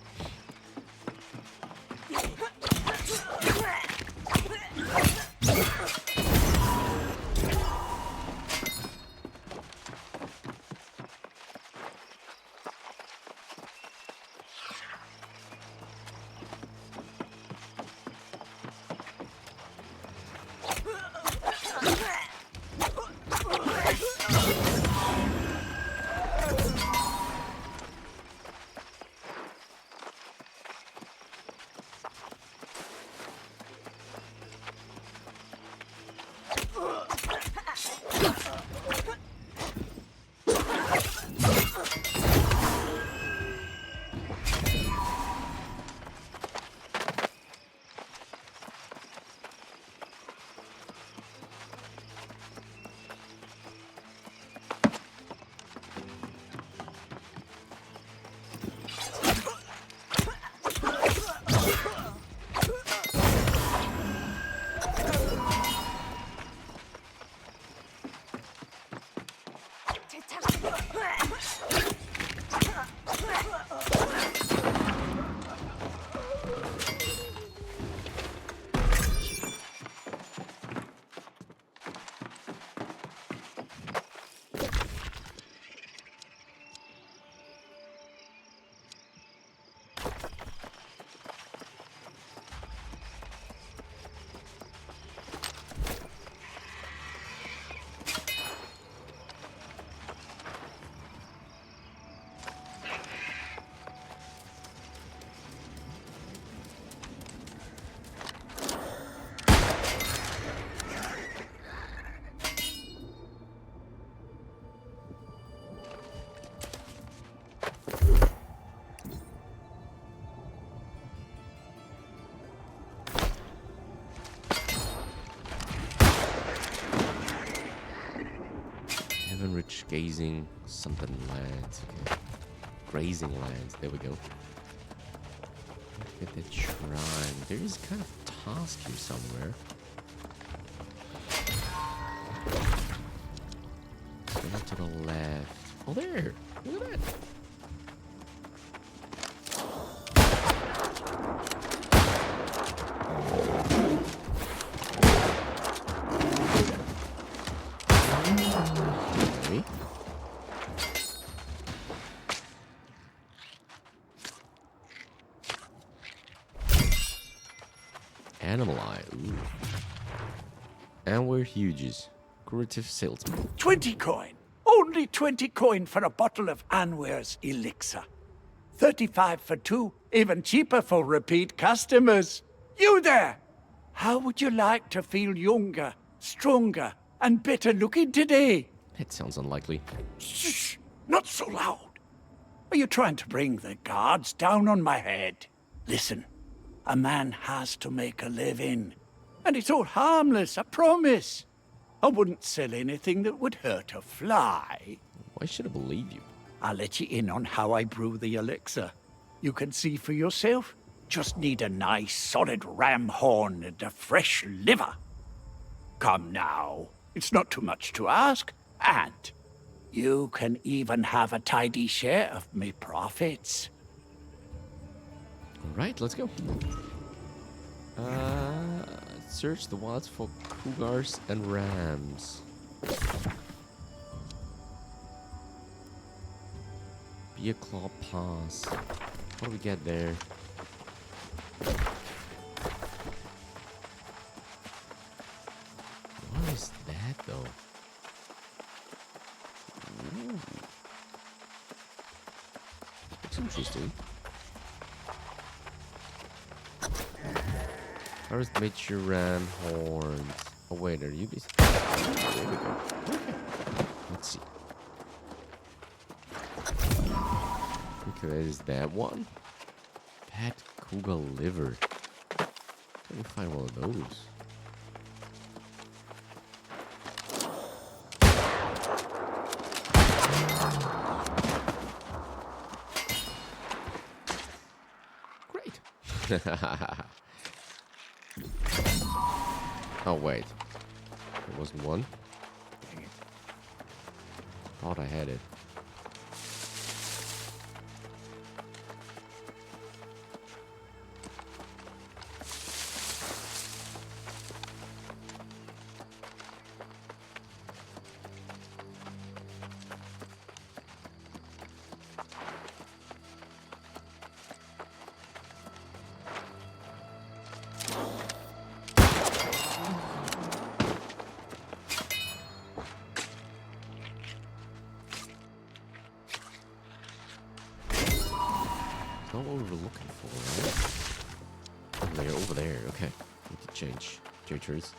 Rich gazing something lands. Okay. Grazing lands. There we go. Look at the shrine. There is kind of a task here somewhere. Go to the left. Oh, there. Look at that. Animal eye. Ooh. And we're huges. Curative salesman.
20 coin. Only 20 coin for a bottle of Anware's elixir. 35 for 2. Even cheaper for repeat customers. You there! How would you like to feel younger, stronger, and better looking today?
That sounds unlikely.
Shh! Not so loud. Are you trying to bring the guards down on my head? Listen. A man has to make a living. And it's all harmless, I promise. I wouldn't sell anything that would hurt a fly.
Why should I believe you?
I'll let you in on how I brew the elixir. You can see for yourself. Just need a nice solid ram horn and a fresh liver. Come now. It's not too much to ask. And you can even have a tidy share of me profits.
Alright, let's go. Search the wilds for cougars and rams. Be a claw pass. What do we get there? What is that though? Ooh. Looks interesting. First, mature ram horns. Oh wait, are you these? There we go. Okay. Let's see. Okay, that is that one. Pet cougar liver. Let me find one of those. Oh, wait. There wasn't one?
Dang it.
Thought I had it. Not what we were looking for, right? Over there. Okay. Need to change territories.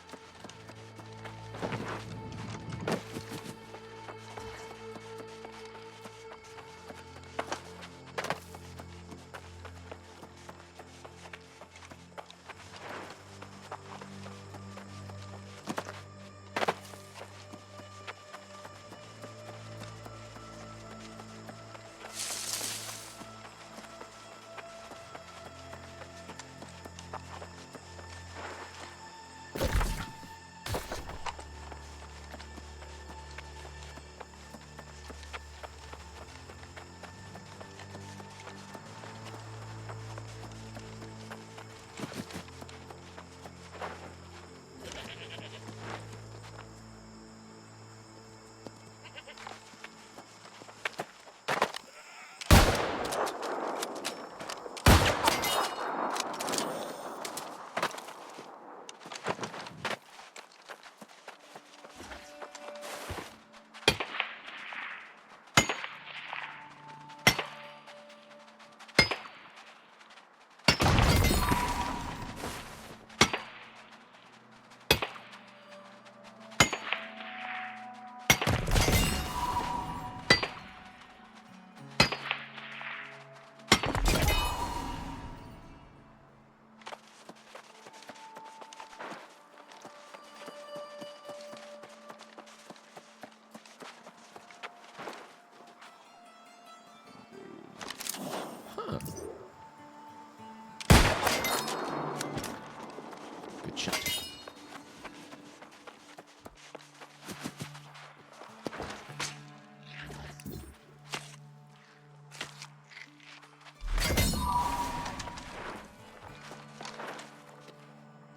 Good shot.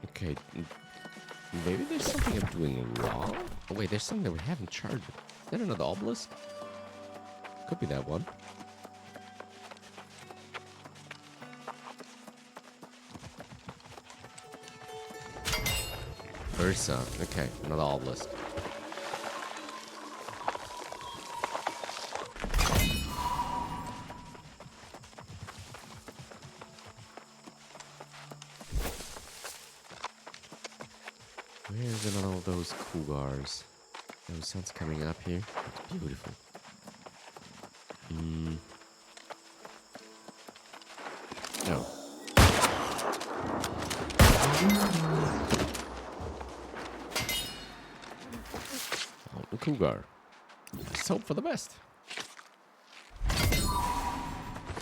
Okay, maybe there's something I'm doing wrong. Oh wait, there's something that we haven't charged. Is that another obelisk? Could be that one. Ursa. Okay, another obelisk. Where's another of those cougars? Those suns coming up here. It's beautiful. No. Oh, the cougar. Let's hope for the best.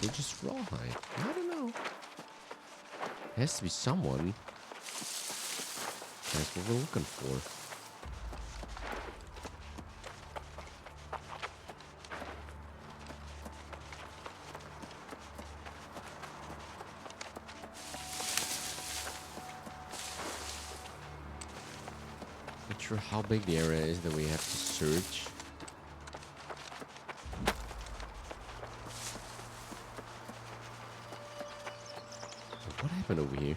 They just rawhide. I don't know. There has to be someone. That's what we're looking for. Not sure how big the area is that we have to search. What happened over here?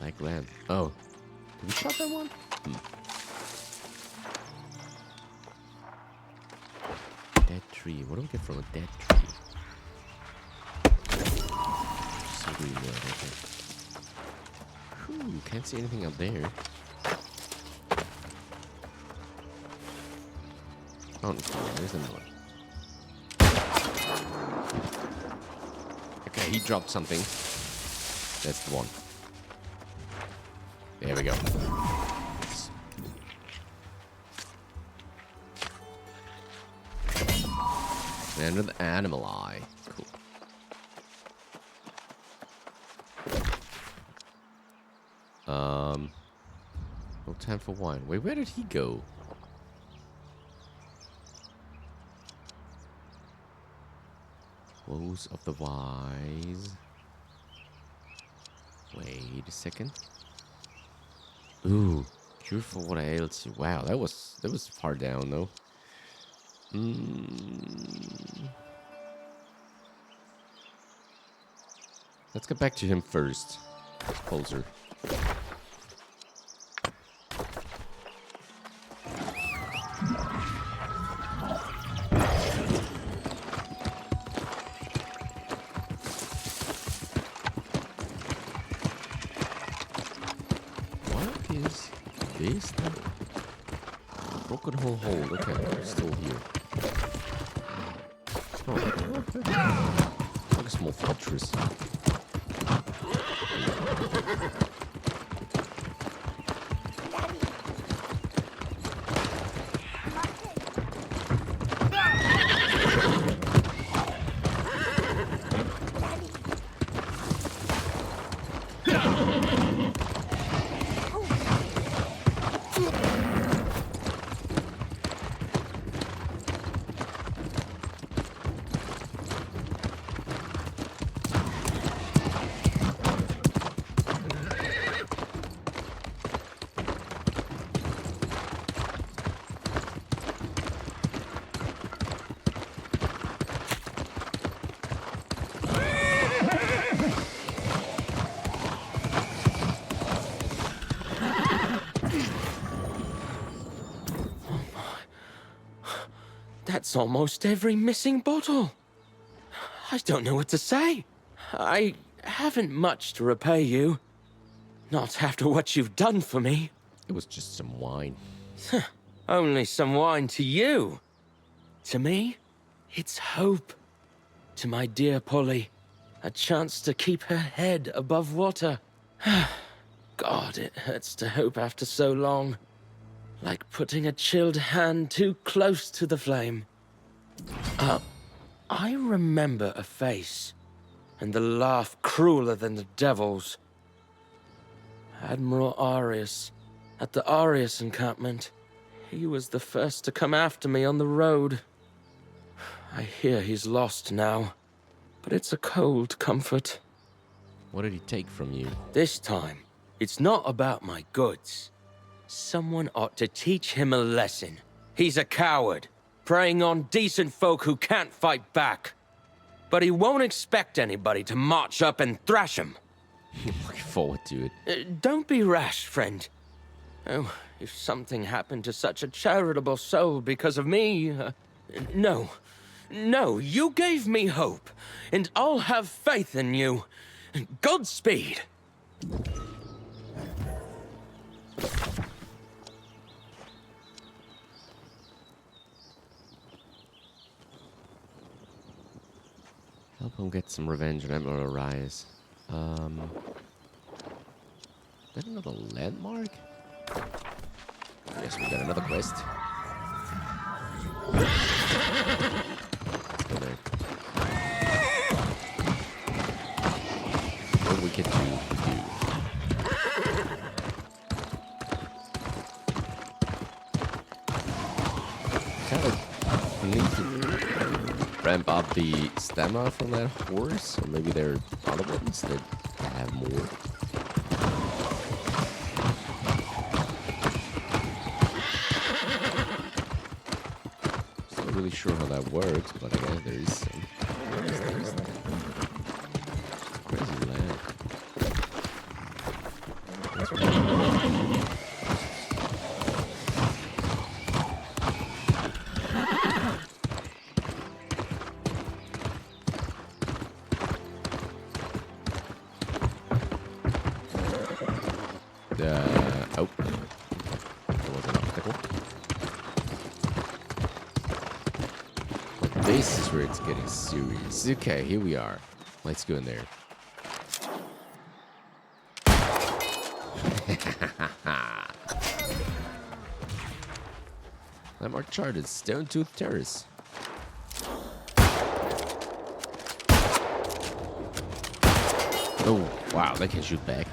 Like land. Oh. Did we shot that one? Dead tree. What do we get from a dead tree? Some green wood, okay. Whew, can't see anything up there. Oh, there's another one. Okay, he dropped something. That's the one. There we go. And with animal eye. Cool. No time for wine. Wait, where did he go? Woes of the wise. Wait a second. Ooh, cure for what ails you. Wow, that was far down though. Let's get back to him first. Closer. What is this thing? Broken hole. Okay, I'm still here. Oh. Like a small fortress.
That's almost every missing bottle. I don't know what to say. I haven't much to repay you. Not after what you've done for me.
It was just some wine.
Only some wine to you. To me, it's hope. To my dear Polly, a chance to keep her head above water. God, it hurts to hope after so long. Like putting a chilled hand too close to the flame. I remember a face, and the laugh crueler than the devil's. Admiral Arius, at the Arius encampment. He was the first to come after me on the road. I hear he's lost now, but it's a cold comfort.
What did he take from you?
This time, it's not about my goods. Someone ought to teach him a lesson. He's a coward, preying on decent folk who can't fight back. But he won't expect anybody to march up and thrash him.
Looking forward to it.
Don't be rash, friend. Oh, if something happened to such a charitable soul because of me... No, you gave me hope, and I'll have faith in you. Godspeed.
Help him get some revenge on Admiral Arius. Is that another landmark? Yes, we got another quest. Let's go there. What we can do. Kind of need to ramp up the stamina from that horse, or maybe there are other ones that have more. Not really sure how that works, but I guess there is some. What is this? It's crazy land. That's right. Oh. There was an obstacle. But this is where it's getting serious. Okay, here we are. Let's go in there. Landmark charted. Stone Tooth Terrace. Oh, wow, they can shoot back.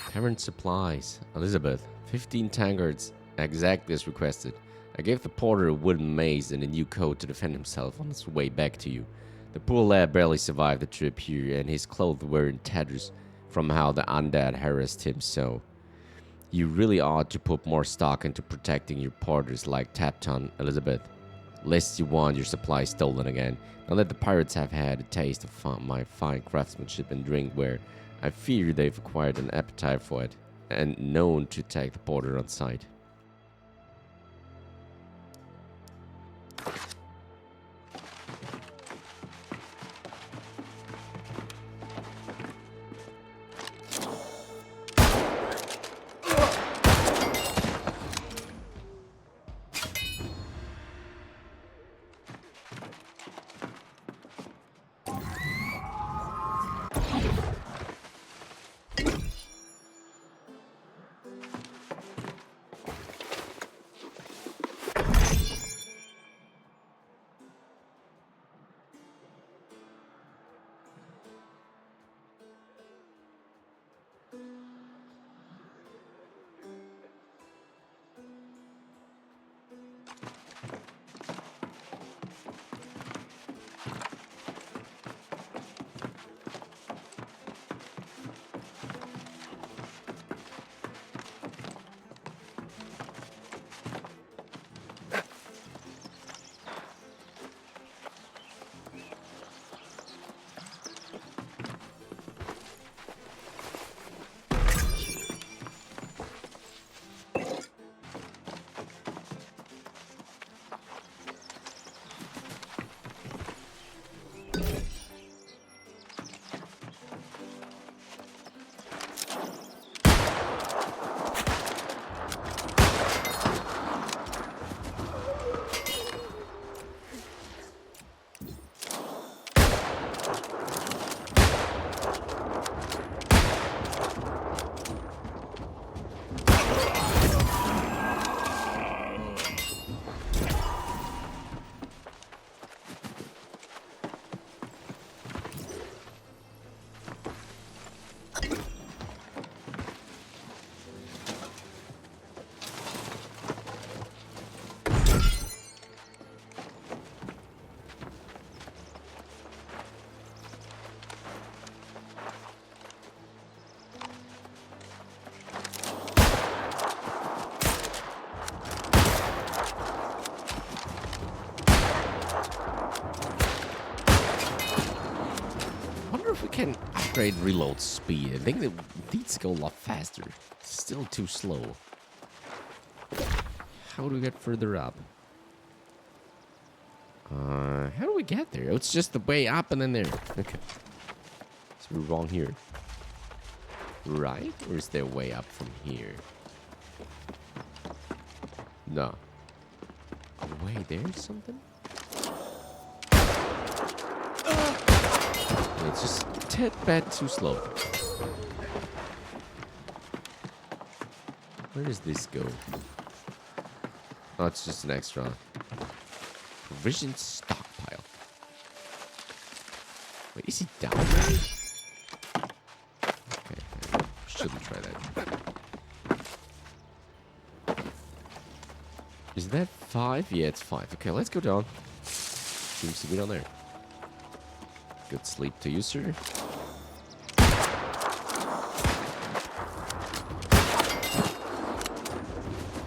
Current supplies. Elizabeth, 15 tankards, exactly as requested. I gave the porter a wooden mace and a new coat to defend himself on his way back to you. The poor lad barely survived the trip here, and his clothes were in tatters from how the undead harassed him, so you really ought to put more stock into protecting your porters like Tapton, Elizabeth, lest you want your supplies stolen again. Now that the pirates have had a taste of my fine craftsmanship and drinkware, I fear they've acquired an appetite for it, and known to attack the porter on sight. Can upgrade reload speed. I think it needs to go a lot faster. Still too slow. How do we get further up? How do we get there? Oh, it's just the way up and then there. Okay. So we're wrong here. Right? Or is there a way up from here? No. Oh, wait, there's something? It's just a tad bit too slow. Where does this go? Oh, it's just an extra. Provision stockpile. Wait, is he down there? Okay, shouldn't try that. Is that 5? Yeah, it's 5. Okay, let's go down. Seems to be down there. Good sleep to you, sir.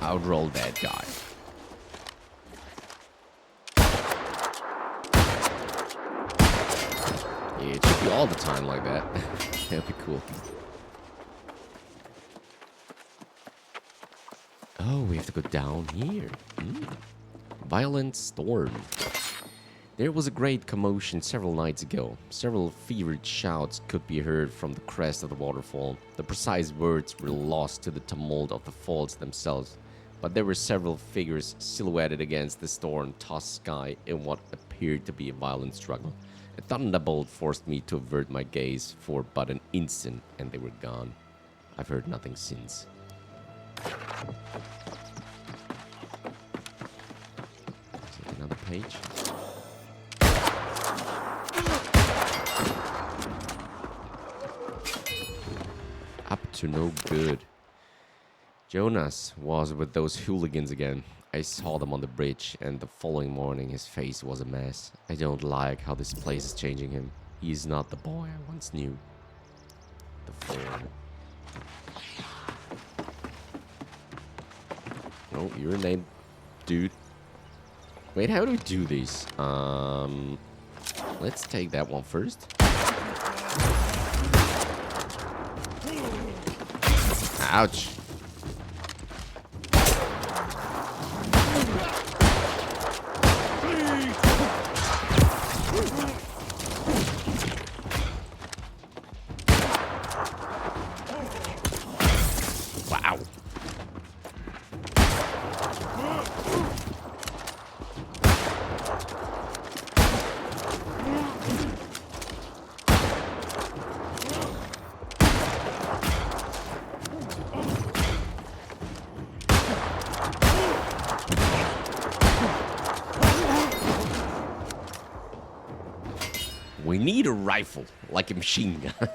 Outroll that guy. Yeah, it should be all the time like that. That'd be cool. Oh, we have to go down here. Violent storm. There was a great commotion several nights ago. Several fevered shouts could be heard from the crest of the waterfall. The precise words were lost to the tumult of the falls themselves, but there were several figures silhouetted against the storm-tossed sky in what appeared to be a violent struggle. A thunderbolt forced me to avert my gaze for but an instant, and they were gone. I've heard nothing since. Take another page. Up to no good. Jonas was with those hooligans again. I saw them on the bridge, and the following morning his face was a mess. I don't like how this place is changing him. He is not the boy I once knew. The fool. Oh, you're a name, dude. Wait, how do we do these? Let's take that one first. Ouch. Wow. We need a rifle, like a machine gun.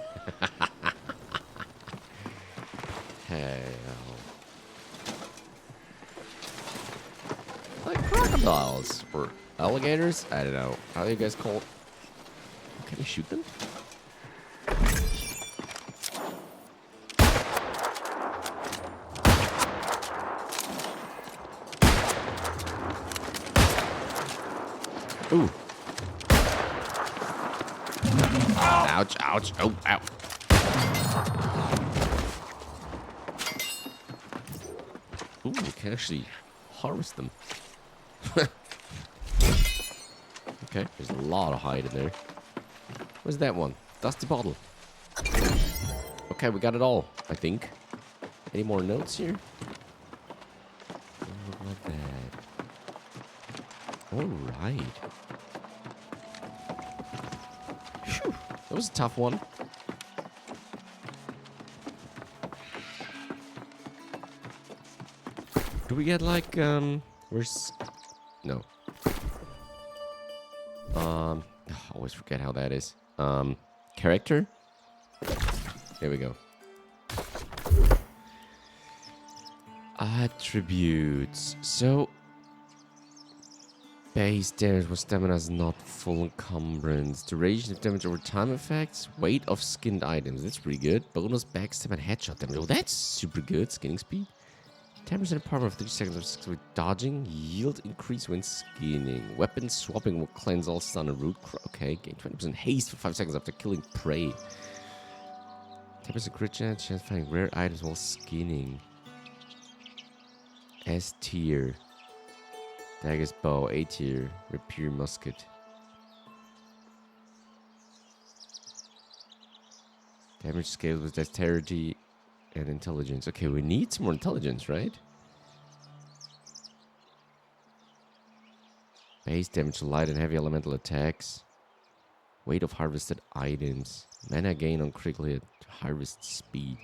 Hell. Like crocodiles or alligators? I don't know. How do you guys call it? Can you shoot them? Ooh. Ouch, ouch, oh, ow. Ooh, we can actually harvest them. Okay, there's a lot of hide in there. Where's that one? Dusty bottle. Okay, we got it all, I think. Any more notes here? Doesn't look like that. Alright. That was a tough one. Do we get like, where's... No. I always forget how that is. Character? There we go. Attributes. So... Base damage when stamina is not full encumbrance. Duration of damage over time effects. Weight of skinned items. That's pretty good. Bonus backstab and headshot damage. Oh, that's super good. Skinning speed. 10% power of 30 seconds of 6 with dodging. Yield increase when skinning. Weapon swapping will cleanse all stun and root. Okay, gain 20% haste for 5 seconds after killing prey. 10% crit chance finding rare items while skinning. S tier. Dagger's bow, A tier. Rapier musket. Damage scales with dexterity and intelligence. Okay, we need some more intelligence, right? Base damage to light and heavy elemental attacks. Weight of harvested items. Mana gain on critical hit. Harvest speed.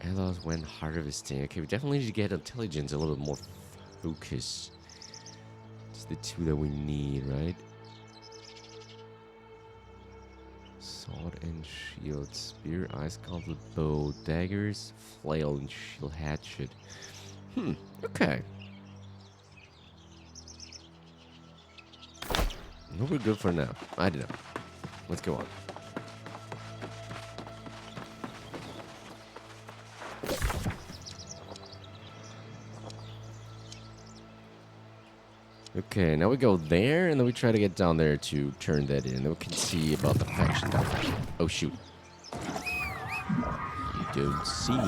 Allows when harvesting. Okay, we definitely need to get intelligence a little bit more focus. It's the two that we need, right? Sword and shield. Spear, ice gauntlet, bow, daggers, flail, and shield hatchet. Okay. No, we're good for now. I don't know. Let's go on. Okay, now we go there, and then we try to get down there to turn that in. Then we can see about the faction down there. Oh, shoot. You don't see.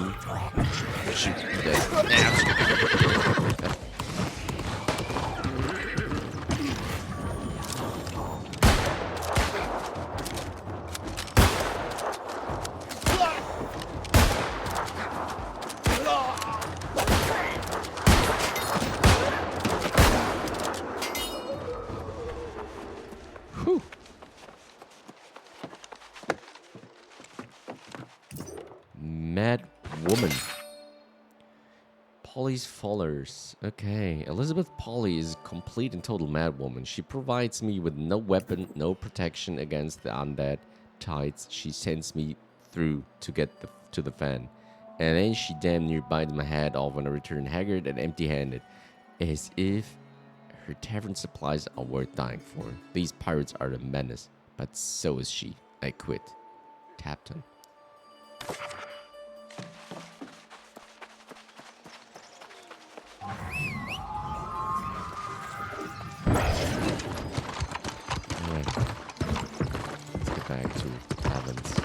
Shoot. Okay. Mad woman. Polly's followers. Okay, Elizabeth Polly is complete and total mad woman. She provides me with no weapon, no protection against the undead tides. She sends me through to get to the fan. And then she damn near bites my head off when I return haggard and empty-handed, as if her tavern supplies are worth dying for. These pirates are a menace, but so is she. I quit. Captain. Alright. Let's get back to taverns.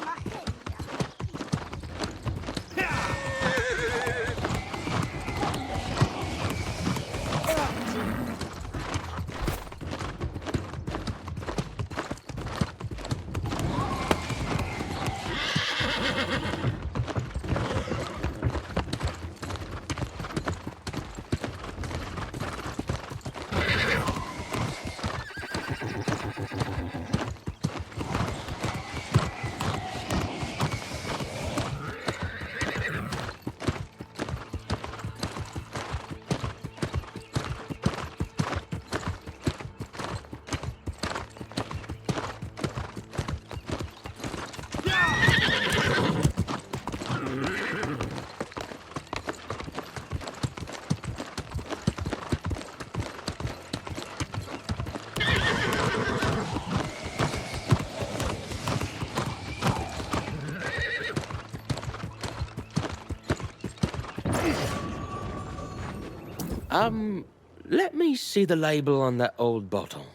Let me see the label on that old bottle.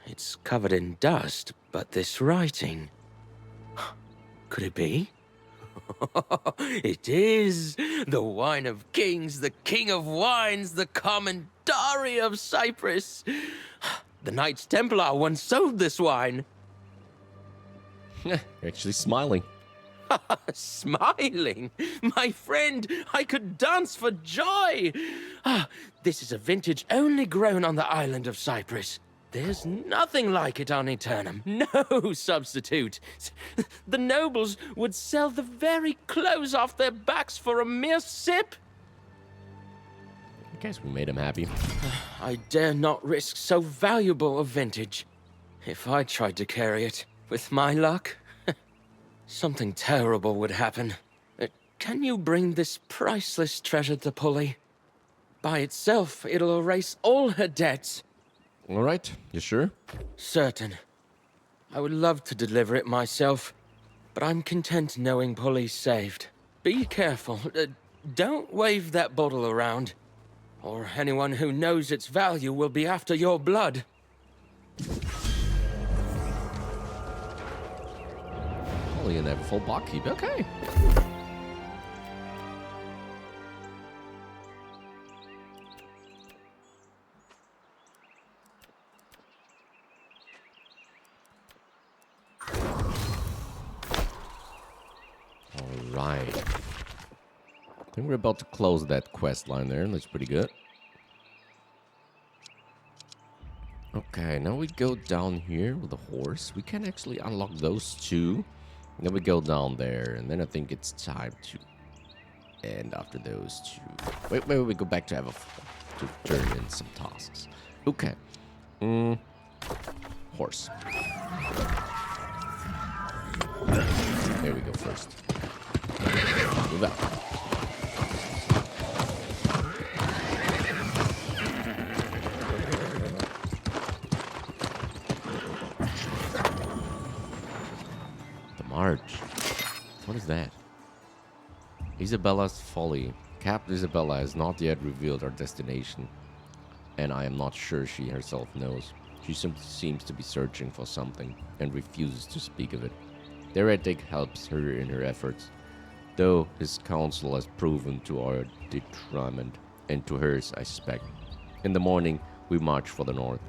It's covered in dust, but this writing... Could it be? It is! The wine of kings, the king of wines, the Commandaria of Cyprus. The Knights Templar once sold this wine.
You're actually smiling.
Smiling? My friend, I could dance for joy! This is a vintage only grown on the island of Cyprus. There's nothing like it on Aeternum. No substitute. The nobles would sell the very clothes off their backs for a mere sip.
I guess we made him happy.
I dare not risk so valuable a vintage. If I tried to carry it, with my luck, something terrible would happen. Can you bring this priceless treasure to Polly? By itself, it'll erase all her debts.
All right, you sure?
Certain. I would love to deliver it myself, but I'm content knowing Polly's saved. Be careful. Don't wave that bottle around, or anyone who knows its value will be after your blood.
Polly and have a full barkeep. Okay. Alright. I think we're about to close that quest line there. Looks pretty good. Okay, now we go down here with the horse. We can actually unlock those two. And then we go down there. And then I think it's time to end after those two. Wait, we go back to have to turn in some tasks. Okay. Horse. There we go first. Move out. The March. What is that? Isabella's Folly. Captain Isabella has not yet revealed our destination, and I am not sure she herself knows. She simply seems to be searching for something and refuses to speak of it. The heretic helps her in her efforts, though his counsel has proven to our detriment, and to hers, I suspect. In the morning, we march for the north.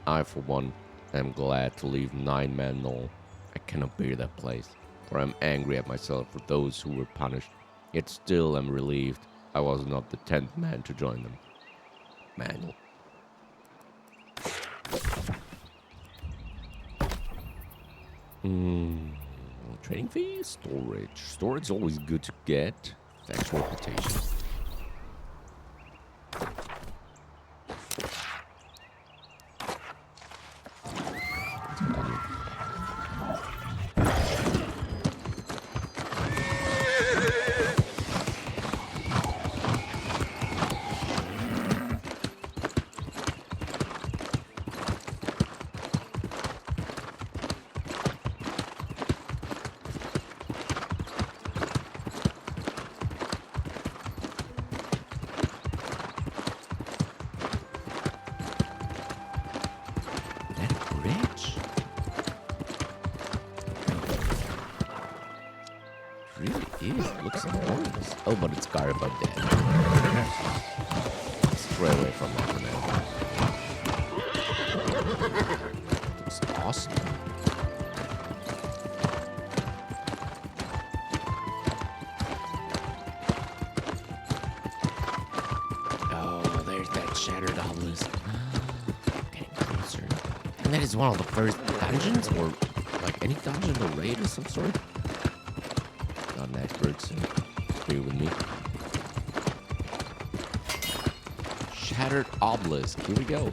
I, for one, am glad to leave 9 Men Knoll. I cannot bear that place, for I am angry at myself for those who were punished, yet still am relieved I was not the 10th man to join them. Manual. Trading fee? Storage. Storage is always good to get. Faction reputation. really is. It looks enormous. Oh, but it's guarded by dead. Stray away from that for now. Looks awesome. Oh, there's that shattered obelisk. Getting closer. And that is one of the first dungeons, or like any dungeon or raid of some sort. Not an expert, so agree with me. Shattered obelisk. Here we go.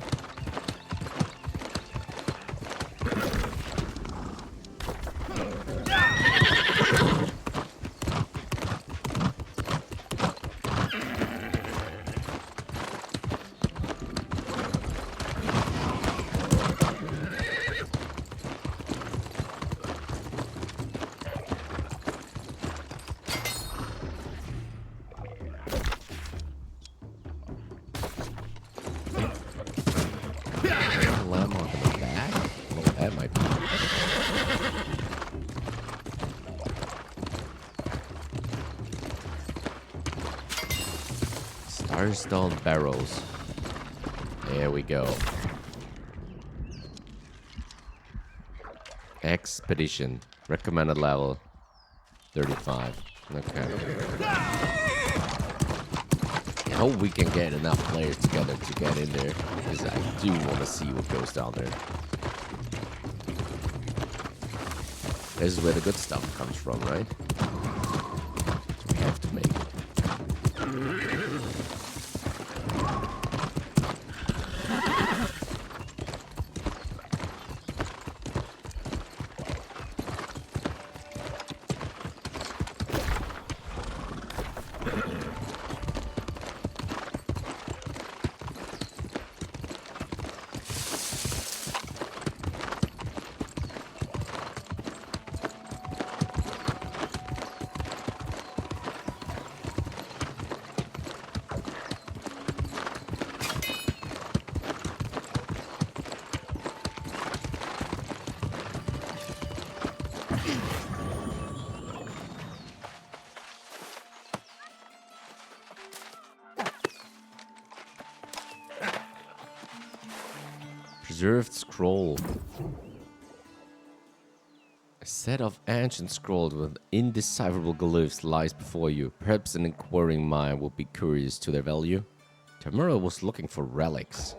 Lamb on the back? Well, that might be. Starstone barrels. There we go. Expedition. Recommended level 35. Okay. I hope we can get enough players together to get in there, because I do want to see what goes down there. This is where the good stuff comes from, right? So we have to make it. Preserved scroll. A set of ancient scrolls with indecipherable glyphs lies before you. Perhaps an inquiring mind will be curious to their value. Tamura was looking for relics.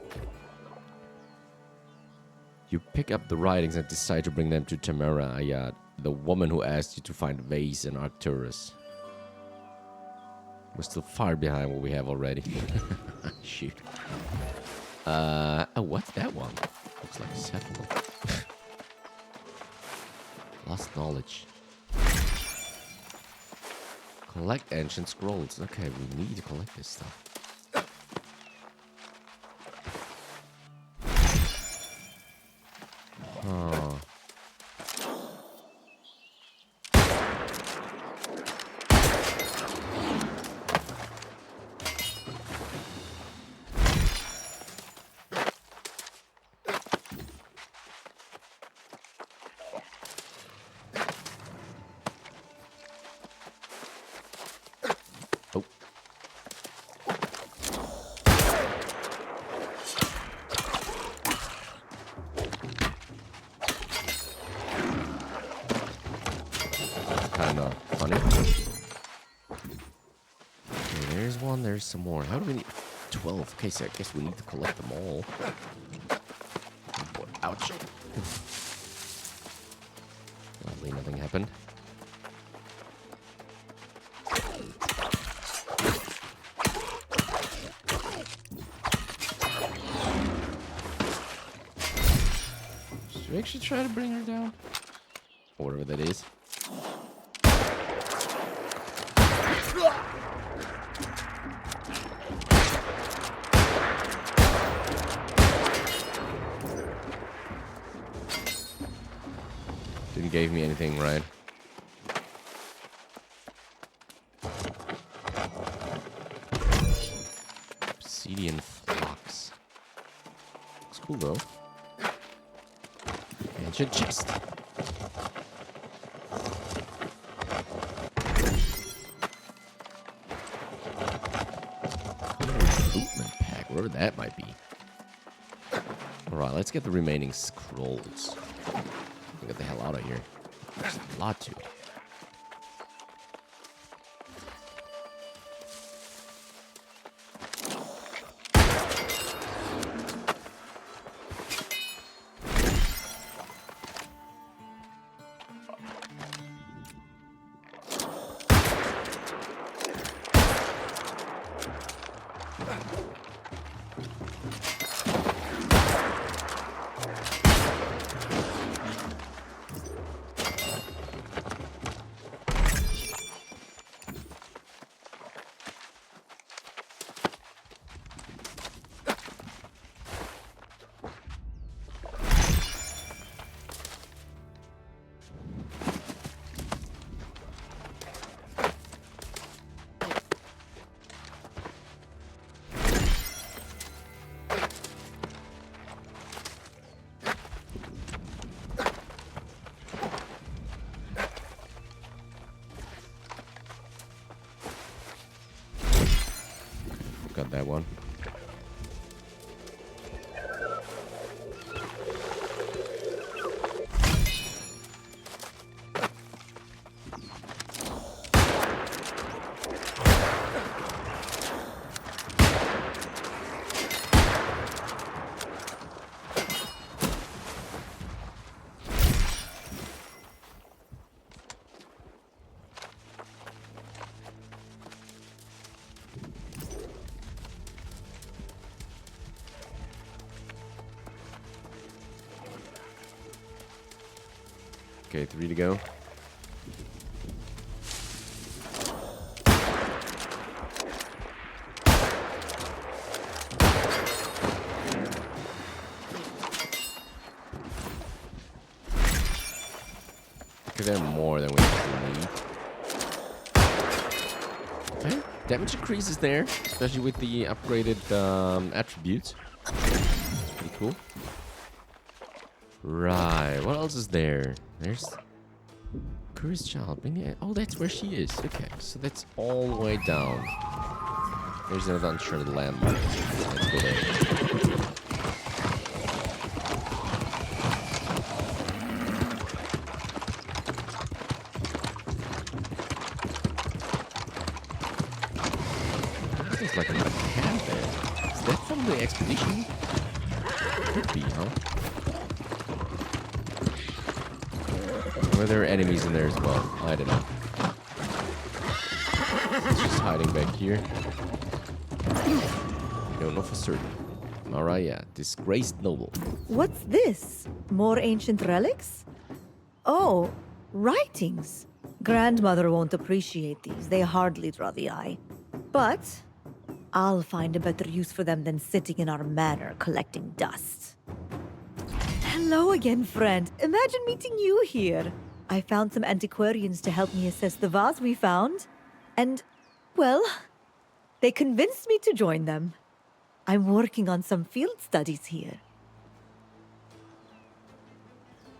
You pick up the writings and decide to bring them to Tamura Ayad, the woman who asked you to find a vase in Arcturus. We're still far behind what we have already. Shoot. Oh, what's that one? Looks like a settlement. Lost knowledge. Collect ancient scrolls. Okay, we need to collect this stuff. Oh. Kinda funny. Okay, there's one, there's some more. How do we need 12? Okay, so I guess we need to collect them all. Oh boy, ouch. Luckily nothing happened. Should we actually try to bring her down? Or whatever that is. Didn't give me anything, right? Obsidian flux. Looks cool though. Ancient chest. whatever that might be. Alright, let's get the remaining scrolls. Get the hell out of here. There's a lot to it. Got that one. Okay, 3 to go. Okay, they're more than we actually need. Okay, damage increases there, especially with the upgraded attributes. Pretty cool. Right, what else is there? There's Cursed Child. Oh, that's where she is. Okay, so that's all the way down. There's another uncharted landmark. Let's go there. There's like a camp there. Is that from the expedition? Could be, huh? Or there are enemies in there as well. I don't know. It's just hiding back here. Don't know for certain. Alright, yeah. Disgraced noble.
What's this? More ancient relics? Oh, writings. Grandmother won't appreciate these. They hardly draw the eye. But I'll find a better use for them than sitting in our manor collecting dust. Hello again, friend. Imagine meeting you here. I found some antiquarians to help me assess the vase we found. And, well, they convinced me to join them. I'm working on some field studies here.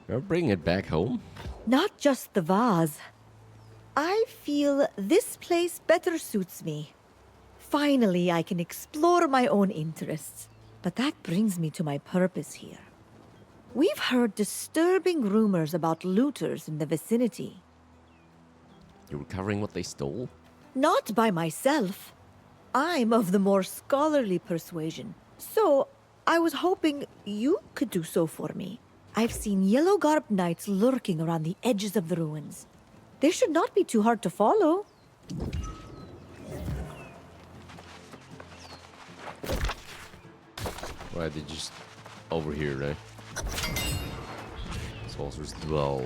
You're bringing it back home?
Not just the vase. I feel this place better suits me. Finally, I can explore my own interests. But that brings me to my purpose here. We've heard disturbing rumors about looters in the vicinity.
You're recovering what they stole?
Not by myself. I'm of the more scholarly persuasion, so I was hoping you could do so for me. I've seen yellow-garbed knights lurking around the edges of the ruins. They should not be too hard to follow.
Right, they're just over here, right? Sorcerer's 12.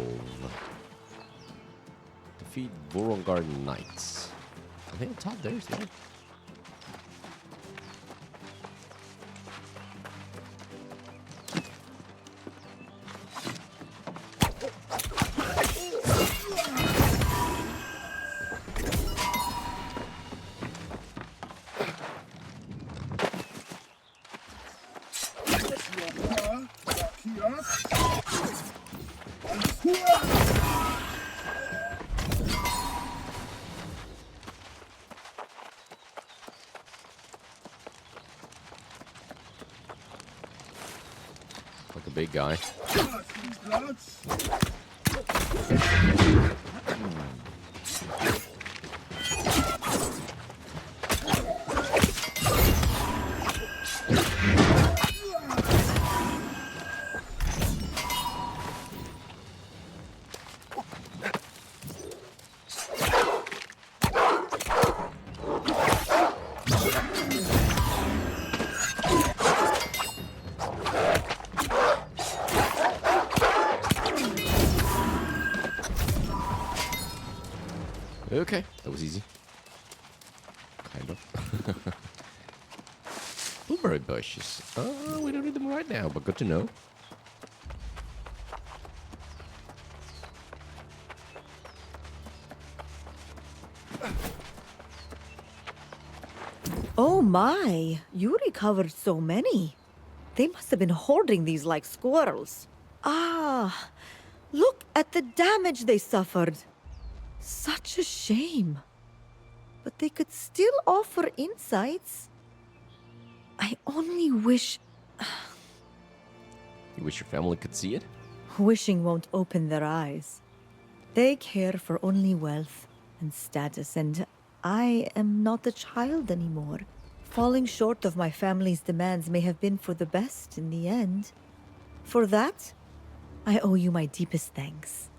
Defeat Vorongard Knights. I think top there's there. big guy. Okay, that was easy. Kind of. Blueberry bushes. We don't need them right now, but good to know.
Oh my, you recovered so many. They must have been hoarding these like squirrels. Ah, look at the damage they suffered. Such a shame. But they could still offer insights. I only wish...
You wish your family could see it?
Wishing won't open their eyes. They care for only wealth and status, and I am not a child anymore. Falling short of my family's demands may have been for the best in the end. For that, I owe you my deepest thanks.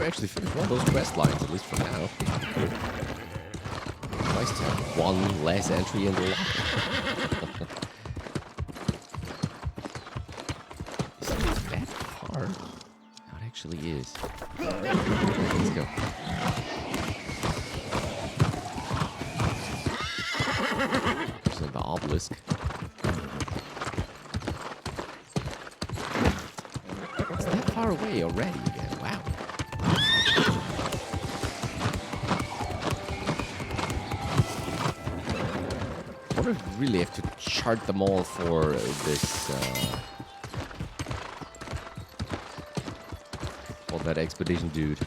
Actually finish one of those quest lines, at least for now. Nice to have one less entry in the log. Is it that hard? No, it actually is. Let's go. There's the obelisk. It's that far away already again. Wow. I wonder if we really have to chart them all for this, well, that expedition dude.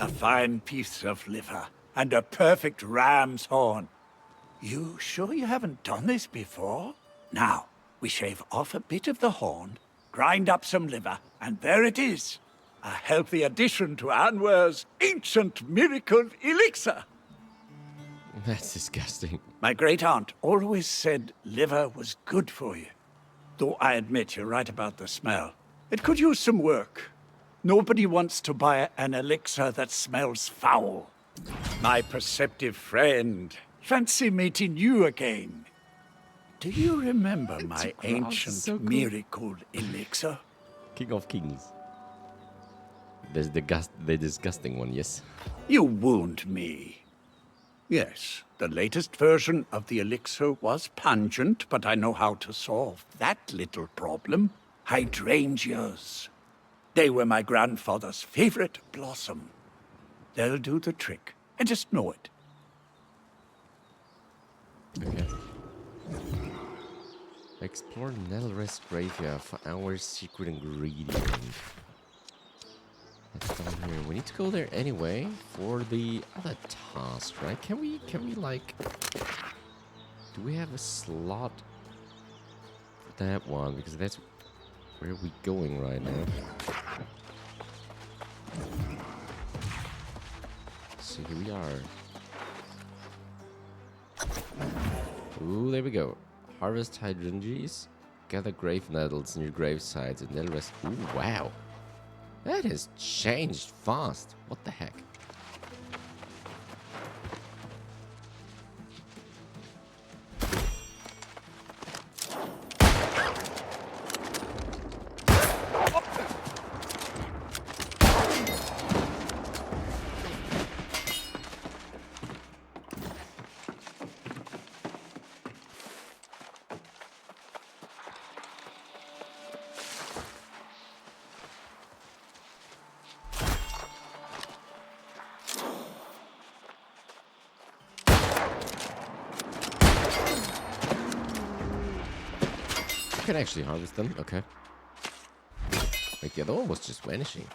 A fine piece of liver and a perfect ram's horn. You sure you haven't done this before? Now, we shave off a bit of the horn, grind up some liver, and there it is. A healthy addition to Anwar's ancient miracle elixir.
That's disgusting.
My great-aunt always said liver was good for you. Though I admit you're right about the smell. It could use some work. Nobody wants to buy an elixir that smells foul. My perceptive friend, fancy meeting you again. Do you remember my ancient
so cool.
miracle elixir?
King of Kings. There's the disgusting one, yes.
You wound me. Yes, the latest version of the elixir was pungent, but I know how to solve that little problem. Hydrangeas. They were my grandfather's favorite blossom. They'll do the trick. I just know it.
Okay. Explore Nelrest graveyard for our secret ingredient. That's down mean, we need to go there anyway for the other task, right? Can we like... Do we have a slot for that one? Because that's where we're going right now. So here we are. Ooh, there we go. Harvest hydrangeas. Gather grave nettles near grave sites and then rest. Ooh, wow. That has changed fast. What the heck? Can actually harvest them, okay. Like the other one was just vanishing.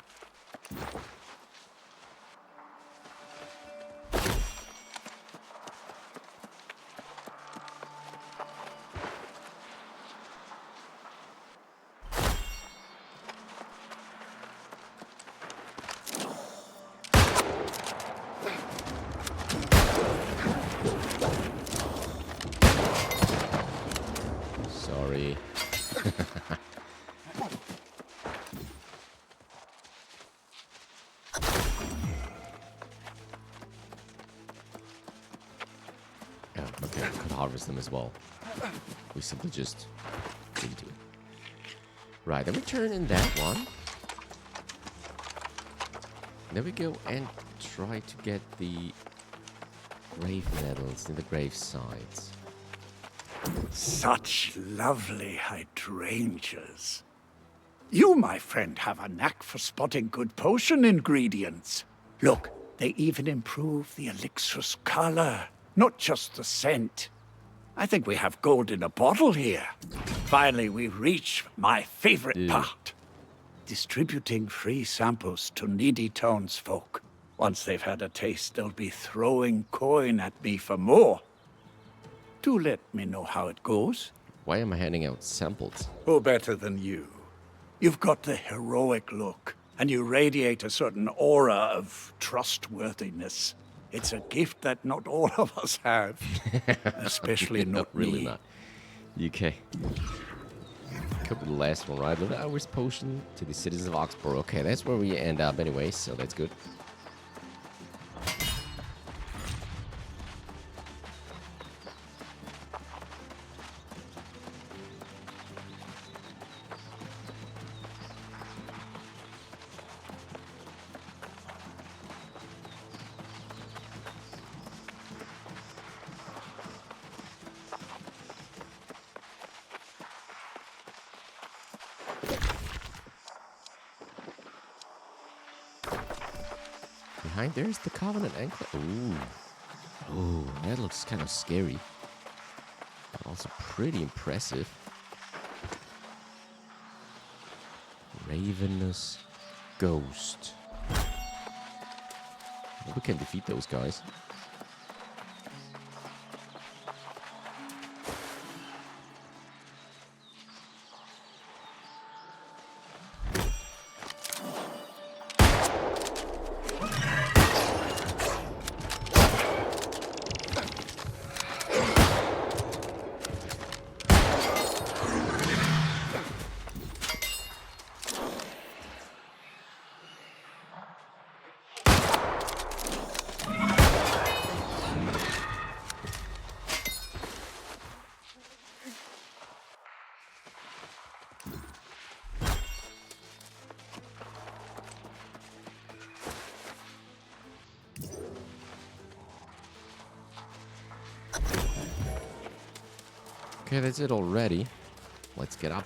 Sorry. Yeah, okay, we could harvest them as well. We simply just didn't do it. Right, then we turn in that one. Then we go and try to get the grave nettles in the grave sites.
Such lovely hydrangeas. You, my friend, have a knack for spotting good potion ingredients. Look, they even improve the elixir's color, not just the scent. I think we have gold in a bottle here. Finally, we've reached my favorite part. Distributing free samples to needy townsfolk. Once they've had a taste, they'll be throwing coin at me for more. Do let me know how it goes.
Why am I handing out samples?
Who better than you? You've got the heroic look, and you radiate a certain aura of trustworthiness. It's a gift that not all of us have, especially not
really
me.
not. UK. Could be the last one, right? Little hours potion to the citizens of Oxborough. Okay, that's where we end up anyway, so that's good. Behind there's the Covenant Enclave. Ooh. Ooh, that looks kind of scary. But also pretty impressive. Ravenous Ghost. We can defeat those guys. Okay, that's it already. Let's get up.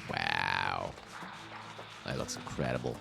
Wow. That looks incredible.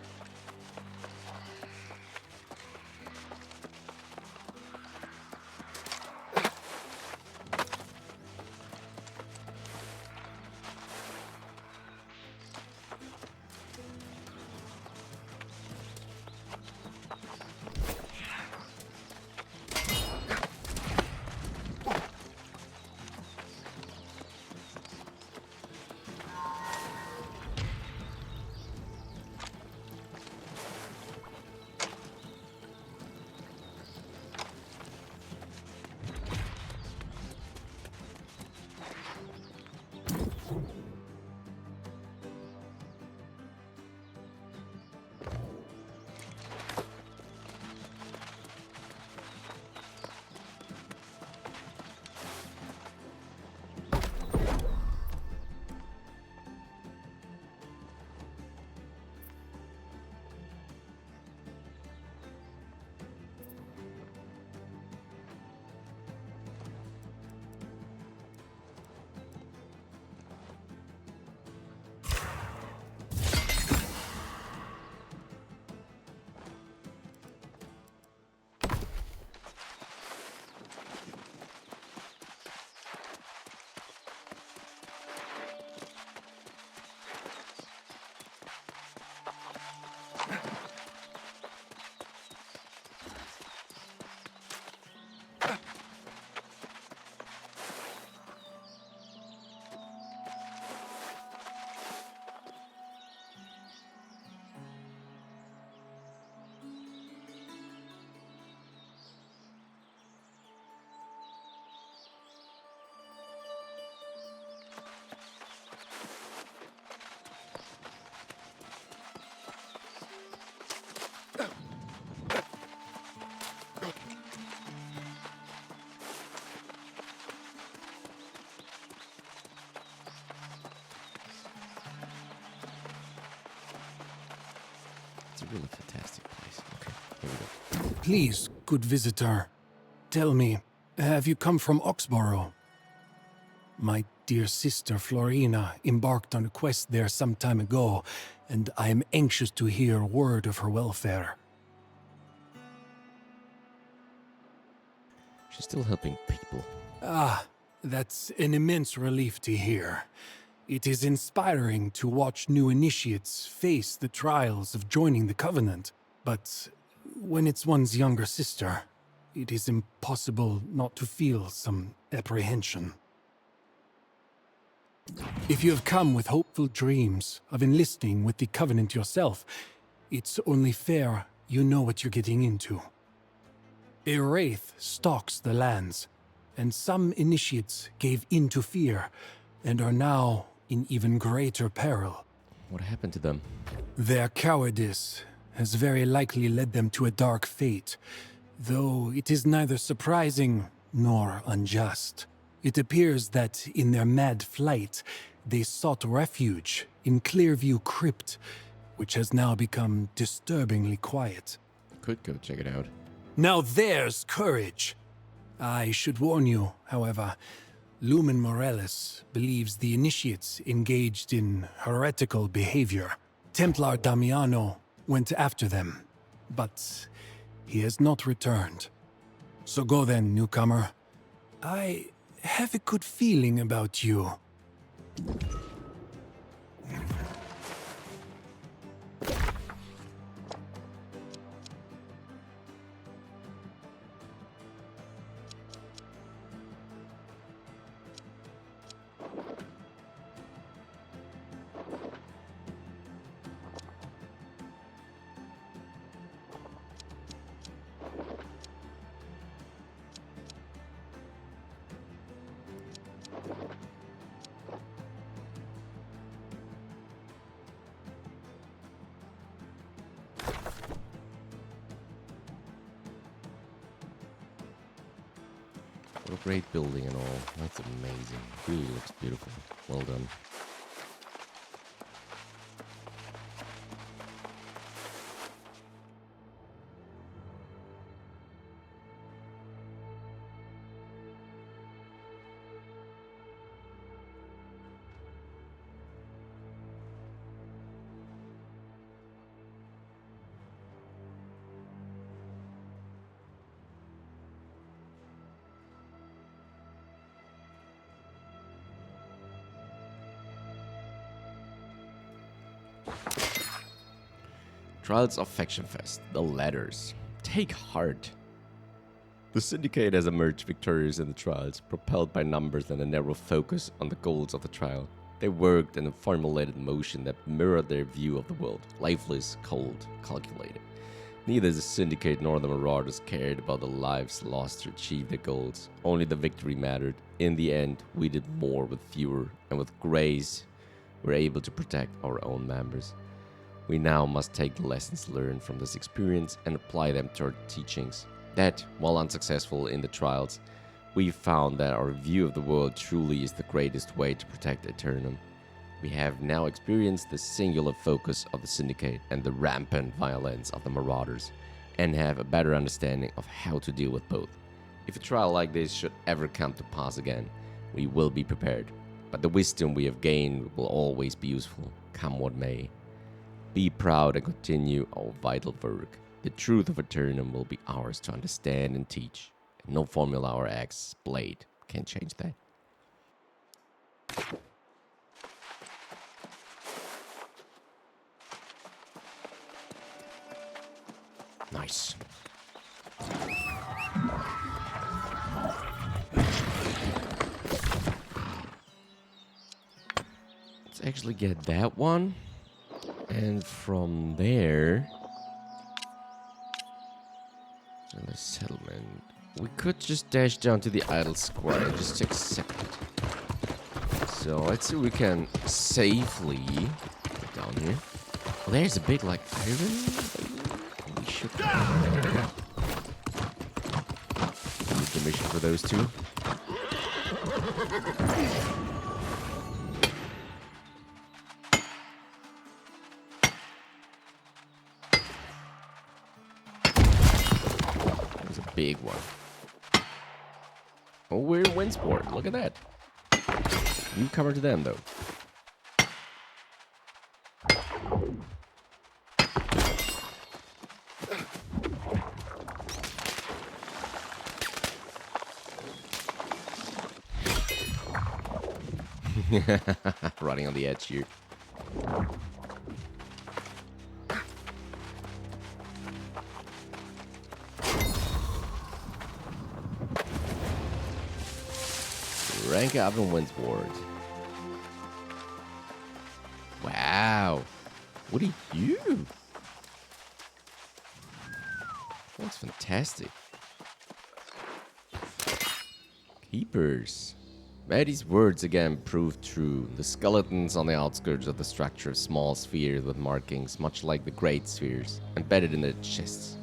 really fantastic place. Okay, here we go.
Please, good visitor, tell me, have you come from Oxborough? My dear sister Florina embarked on a quest there some time ago, and I am anxious to hear word of her welfare.
She's still helping people.
Ah, that's an immense relief to hear. It is inspiring to watch new initiates face the trials of joining the Covenant, but when it's one's younger sister, it is impossible not to feel some apprehension. If you have come with hopeful dreams of enlisting with the Covenant yourself, it's only fair you know what you're getting into. A wraith stalks the lands, and some initiates gave in to fear and are now in even greater peril.
What happened to them?
Their cowardice has very likely led them to a dark fate, though it is neither surprising nor unjust. It appears that in their mad flight, they sought refuge in Clearview Crypt, which has now become disturbingly quiet.
Could go check it out.
Now there's courage! I should warn you, however, Lumen Morales believes the initiates engaged in heretical behavior. Templar Damiano went after them, but he has not returned. So go then, newcomer. I have a good feeling about you.
What a great building and all. That's amazing. Really looks beautiful. Well done. Trials of Factionfest, the ladders. Take heart. The Syndicate has emerged victorious in the trials, propelled by numbers and a narrow focus on the goals of the trial. They worked in a formulated motion that mirrored their view of the world, lifeless, cold, calculated. Neither the Syndicate nor the Marauders cared about the lives lost to achieve their goals. Only the victory mattered. In the end, we did more with fewer, and with grace, we're able to protect our own members. We now must take the lessons learned from this experience and apply them to our teachings. That, while unsuccessful in the trials, we found that our view of the world truly is the greatest way to protect Aeternum. We have now experienced the singular focus of the Syndicate and the rampant violence of the Marauders, and have a better understanding of how to deal with both. If a trial like this should ever come to pass again, we will be prepared. But the wisdom we have gained will always be useful, come what may. Be proud and continue our vital work. The truth of Aeternum will be ours to understand and teach. And no formula or axe blade can change that. Nice. Let's actually get that one. And from there, and the settlement, we could just dash down to the Idle Squire and just accept it. So let's see if we can safely get down here. Oh, there's a big like iron. We should do the mission for those two. big one. Oh, we're in Windsport. Look at that. Newcomer to them, though. Running on the edge here. Rank up and wins ward. Wow. What are you? That's fantastic. Keepers. Maddie's words again proved true. The skeletons on the outskirts of the structure, small spheres with markings, much like the great spheres, embedded in their chests,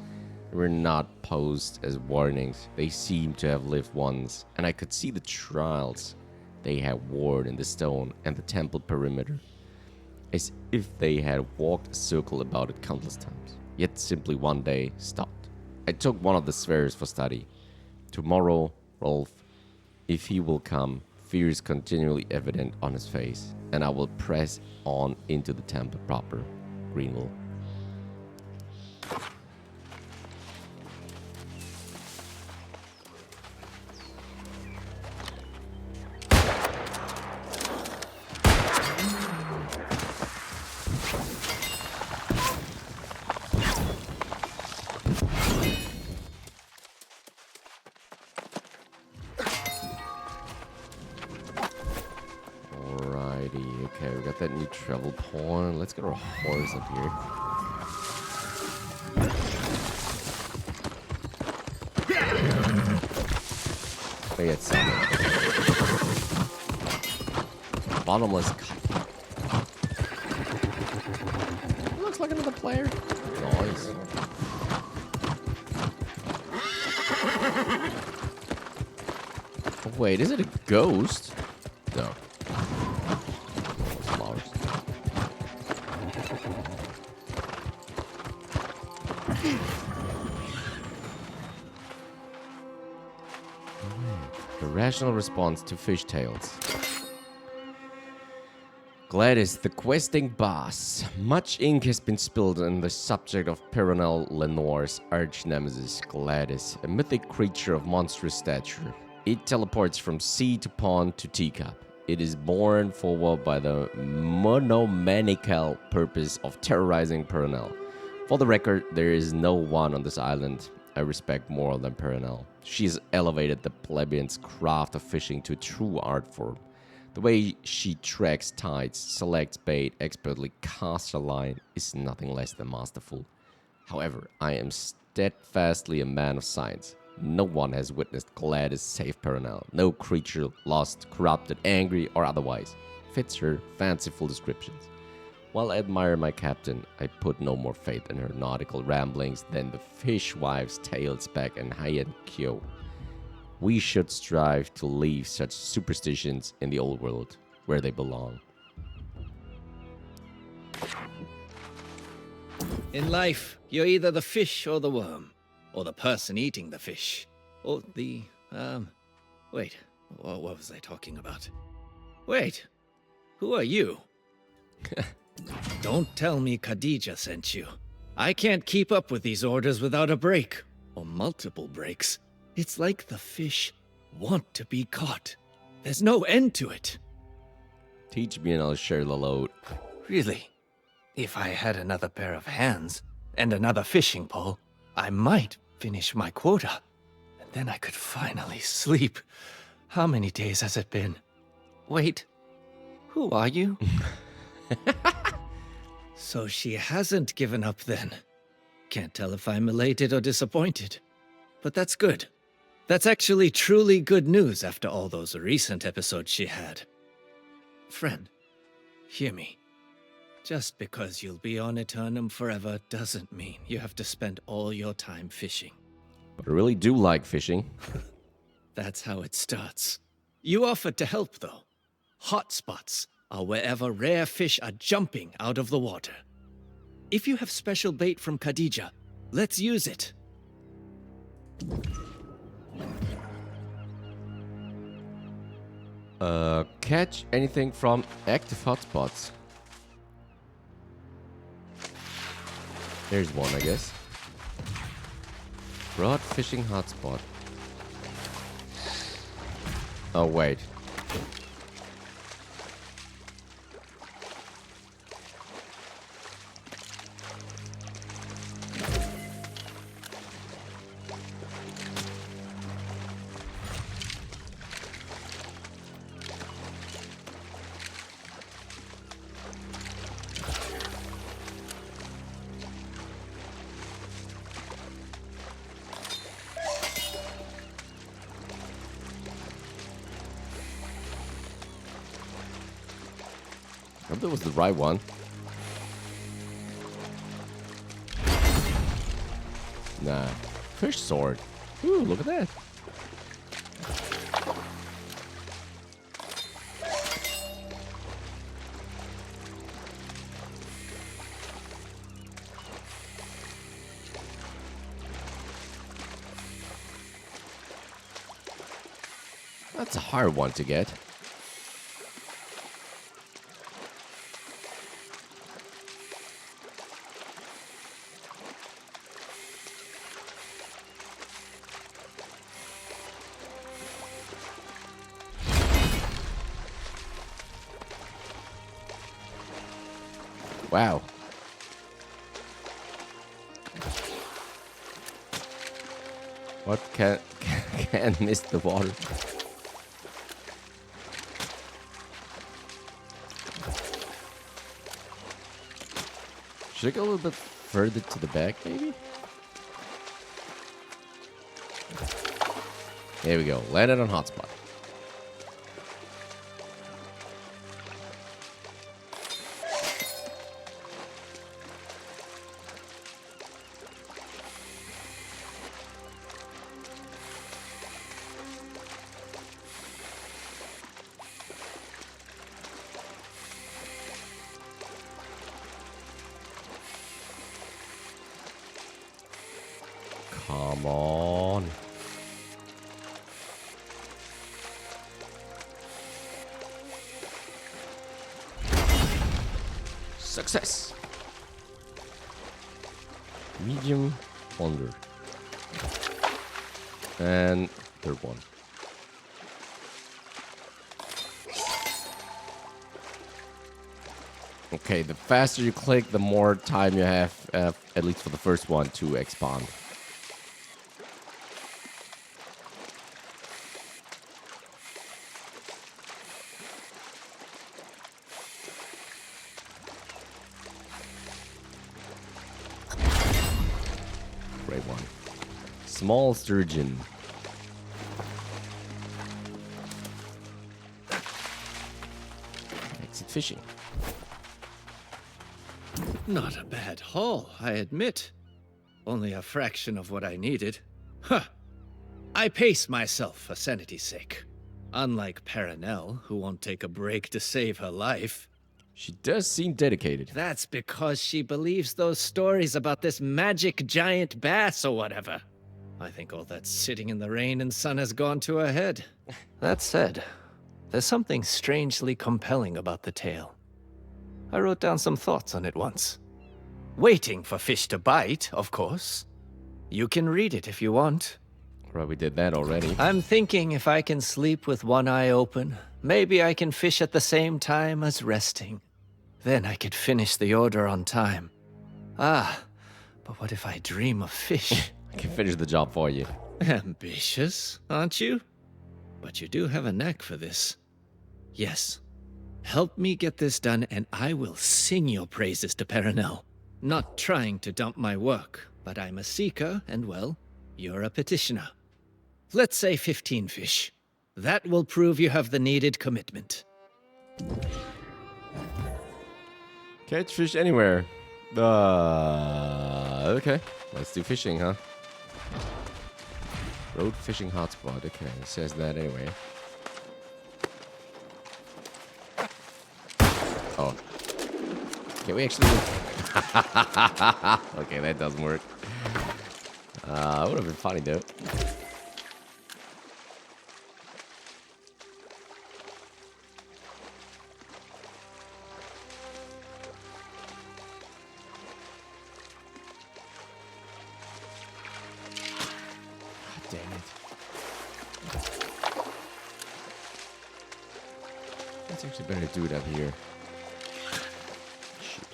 were not posed as warnings. They seemed to have lived once, and I could see the trials they had worn in the stone and the temple perimeter, as if they had walked a circle about it countless times, yet simply one day stopped. I took one of the spheres for study. Tomorrow, Rolf, if he will come, fear is continually evident on his face, and I will press on into the temple proper, Greenville. Okay, we got that new travel point. Let's get our horse up here. They get salmon. Bottomless cup. Looks like another player. Nice. Oh, wait, is it a ghost? No. Rational response to fishtails. Gladys, the questing boss. Much ink has been spilled on the subject of Perenelle Lenore's arch-nemesis, Gladys, a mythic creature of monstrous stature. It teleports from sea to pond to teacup. It is borne forward by the monomaniacal purpose of terrorizing Perenelle. For the record, there is no one on this island I respect more than Perenelle. She has elevated the plebeian's craft of fishing to a true art form. The way she tracks tides, selects bait, expertly casts a line is nothing less than masterful. However, I am steadfastly a man of science. No one has witnessed Gladys save Perenelle. No creature, lost, corrupted, angry, or otherwise, fits her fanciful descriptions. While I admire my captain, I put no more faith in her nautical ramblings than the fishwife's tales back in Haiyan Kyo. We should strive to leave such superstitions in the old world where they belong.
In life, you're either the fish or the worm, or the person eating the fish, or the, wait, what was I talking about? Wait, who are you? Don't tell me Khadija sent you. I can't keep up with these orders without a break, or multiple breaks. It's like the fish want to be caught. There's no end to it.
Teach me and I'll share the load.
Really? If I had another pair of hands and another fishing pole, I might finish my quota. And then I could finally sleep. How many days has it been? Wait, who are you? So she hasn't given up then. Can't tell if I'm elated or disappointed. But that's good. That's actually truly good news after all those recent episodes she had. Friend, hear me. Just because you'll be on Aeternum forever doesn't mean you have to spend all your time fishing.
But I really do like fishing.
That's how it starts. You offered to help, though. Hotspots are wherever rare fish are jumping out of the water. If you have special bait from Khadija, let's use it.
Catch anything from active hotspots. There's one, I guess. Broad fishing hotspot. Oh, wait. I hope that was the right one. Nah. Fish sword. Ooh, look at that. That's a hard one to get. Wow. What can miss the water? Should I go a little bit further to the back, maybe? There we go. Landed on hotspot. Come on. Success. Medium wonder. And third one. Okay, the faster you click, the more time you have, at least for the first one, to expand. Great one. Small sturgeon. Exit fishing.
Not a bad haul, I admit. Only a fraction of what I needed. Huh. I pace myself for sanity's sake. Unlike Perenelle, who won't take a break to save her life.
She does seem dedicated.
That's because she believes those stories about this magic giant bass or whatever. I think all that sitting in the rain and sun has gone to her head. That said, there's something strangely compelling about the tale. I wrote down some thoughts on it once. Waiting for fish to bite, of course. You can read it if you want.
Right, we did that already.
I'm thinking if I can sleep with one eye open, maybe I can fish at the same time as resting. Then I could finish the order on time. Ah, but what if I dream of fish?
I can finish the job for you.
Ambitious, aren't you? But you do have a knack for this. Yes. Help me get this done and I will sing your praises to Perenelle. Not trying to dump my work, but I'm a seeker and, well, you're a petitioner. Let's say 15 fish. That will prove you have the needed commitment.
Catch fish anywhere. Okay. Let's do fishing, huh? Road fishing hotspot. Okay, it says that anyway. Oh. Can we actually... Okay, that doesn't work. Would have been funny, though. It's actually better to do it up here. Shit.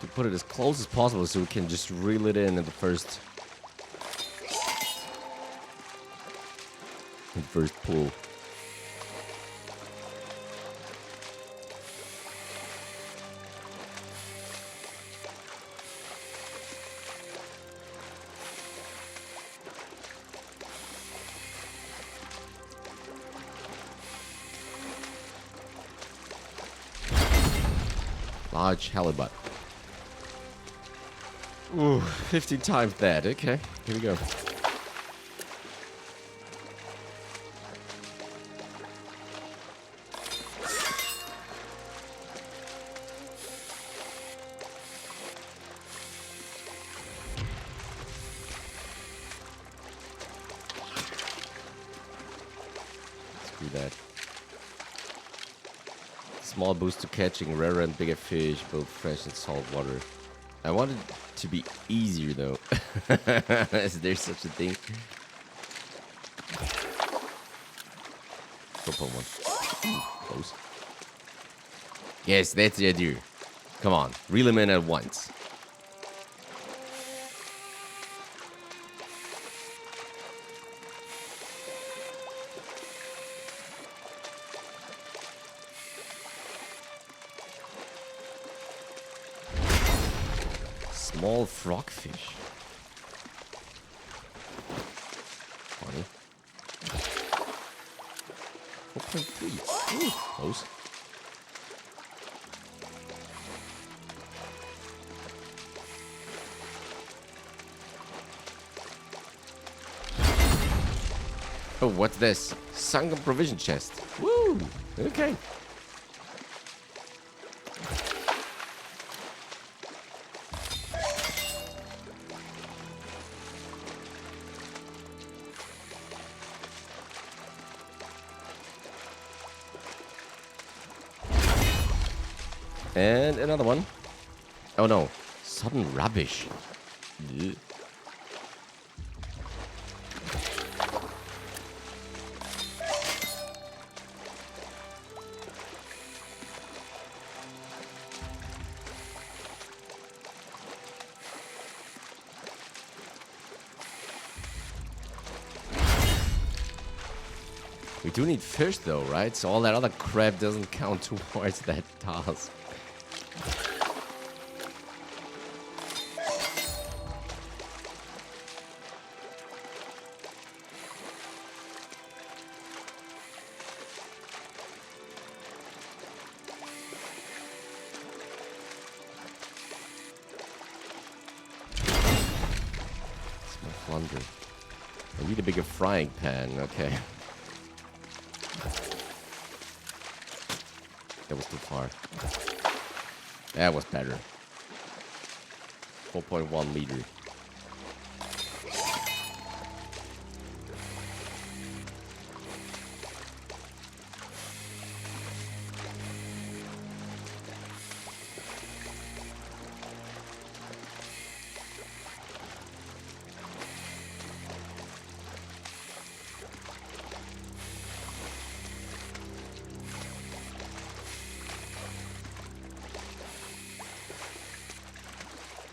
To put it as close as possible so we can just reel it in at the first pull. Large halibut. Ooh, 15 times that. Okay, here we go. Screw that. Small boost to catching rarer and bigger fish, both fresh and salt water. I want it to be easier though. Is there such a thing? 4.1. Close. Yes, that's the idea. Come on, reel them in at once. Small frogfish. Funny. 4.3. Ooh, close. Oh, what's this? Sunken provision chest. Woo! Okay. And another one. Oh no. Sudden rubbish. Ugh. We do need fish though, right? So all that other crap doesn't count towards that task. Plunder. I need a bigger frying pan, okay. That was too far. That was better. 4.1 liter.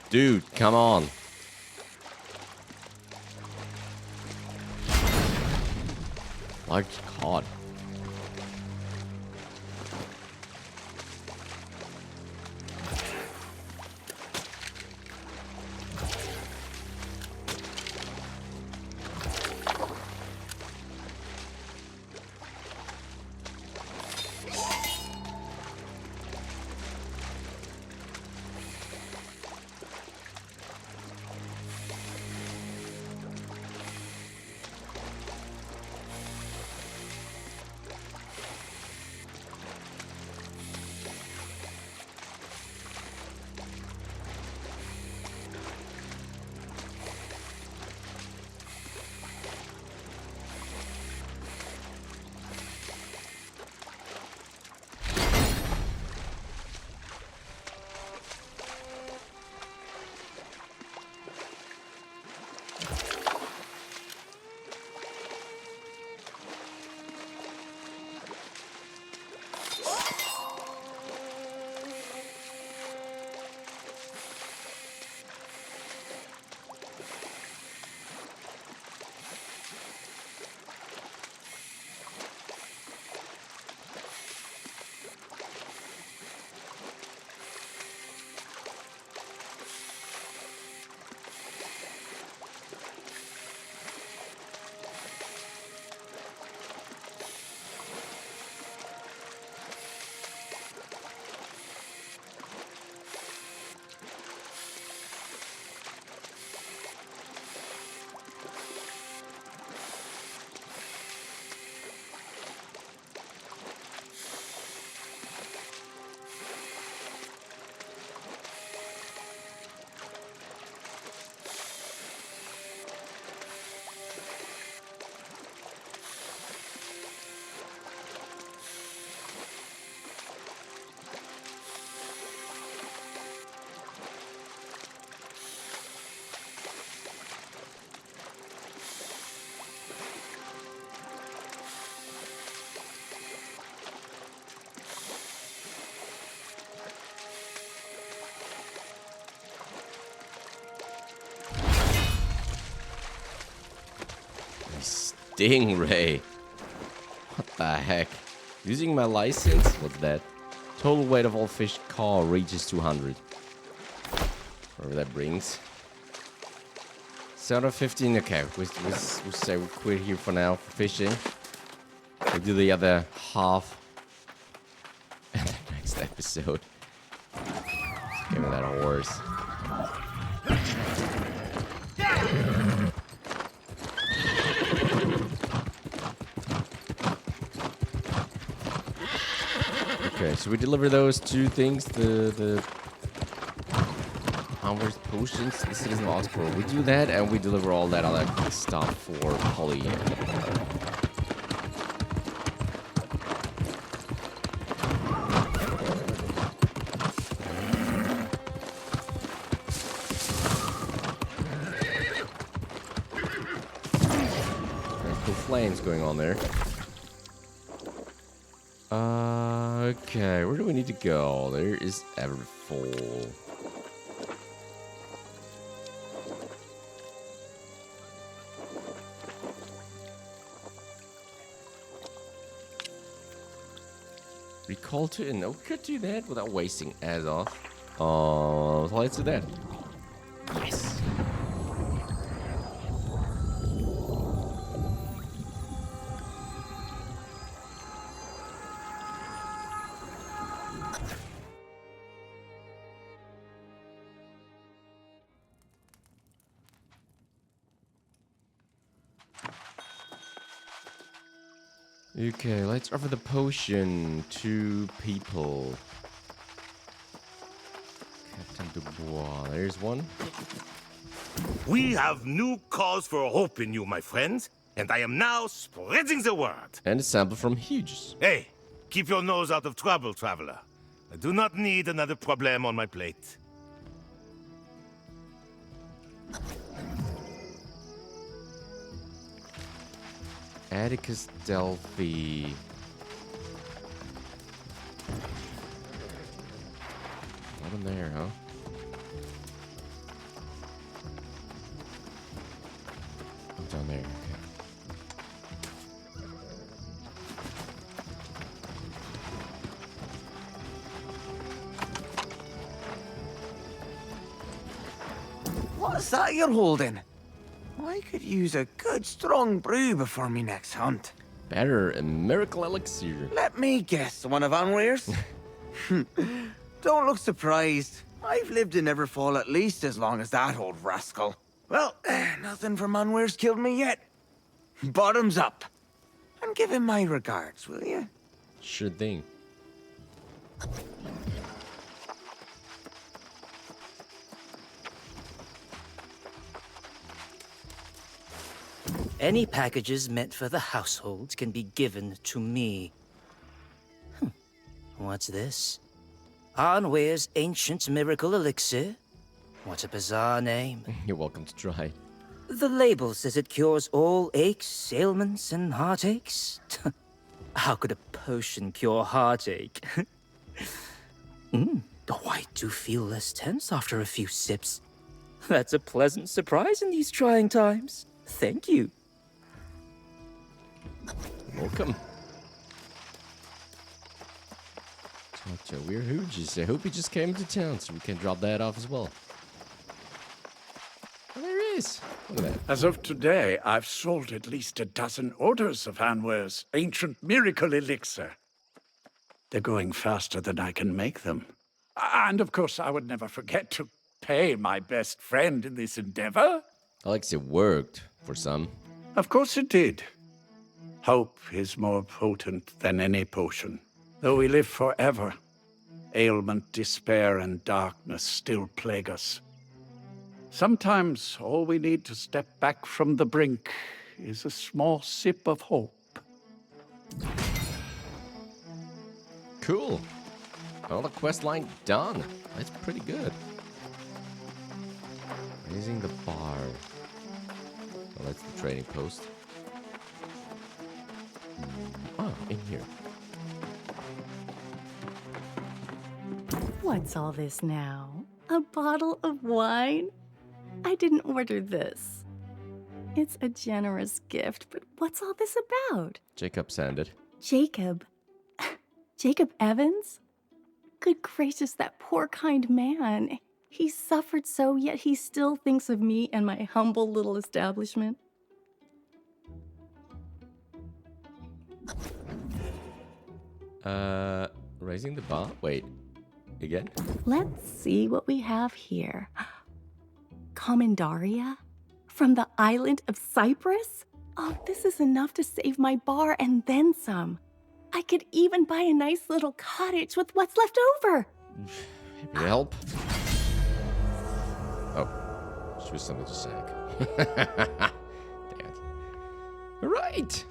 Dude, come on. Large cod. Stingray. What the heck? Using my license? What's that? Total weight of all fish caught reaches 200. Whatever that brings. 715. Okay, we say we quit here for now for fishing. We'll do the other half in the next episode. Give me that horse. Okay, so we deliver those two things, the Hours potions, the Citizen of Oxford. We do that and we deliver all that other stuff for Polly. Cool flames going on there. Okay, where do we need to go? There is Everfull. Recall to Inn. We could do that without wasting as off. So let's do that. Yes. Okay, let's offer the potion to people. Captain Dubois, there's one.
We have new cause for hope in you, my friends, and I am now spreading the word.
And a sample from Hughes.
Hey, keep your nose out of trouble, traveler. I do not need another problem on my plate.
Atticus Delphi. Nothing there, huh? Oh, down there. Okay.
What's that you're holding? I could use a good strong brew before me next hunt.
Better, a miracle elixir.
Let me guess, one of Anware's? Don't look surprised. I've lived in Everfall at least as long as that old rascal. Well, nothing from Anware's killed me yet. Bottoms up. And give him my regards, will you?
Sure thing.
Any packages meant for the household can be given to me. What's this? Anware's Ancient Miracle Elixir? What a bizarre name.
You're welcome to try.
The label says it cures all aches, ailments, and heartaches. How could a potion cure heartache? Oh, I do feel less tense after a few sips. That's a pleasant surprise in these trying times. Thank you.
Welcome. Talk to Weird Hooges. I hope he just came to town so we can drop that off as well. Oh, there he is. Look at that.
As of today, I've sold at least a dozen orders of Anware's Ancient Miracle Elixir. They're going faster than I can make them. And of course, I would never forget to pay my best friend in this endeavor.
Alex, it worked for some.
Of course it did. Hope is more potent than any potion. Though we live forever, ailment, despair, and darkness still plague us. Sometimes all we need to step back from the brink is a small sip of hope.
Cool. All the quest line done. That's pretty good. Raising the bar. Oh, that's the trading post. Oh, in here.
What's all this now? A bottle of wine? I didn't order this. It's a generous gift, but what's all this about?
Jacob sanded.
Jacob? Jacob Evans? Good gracious, that poor kind man. He suffered so, yet he still thinks of me and my humble little establishment.
Raising the bar? Wait. Again?
Let's see what we have here. Commandaria? From the island of Cyprus? Oh, this is enough to save my bar and then some. I could even buy a nice little cottage with what's left over.
Happy to help. Oh, she was something to say. Dang it. All right.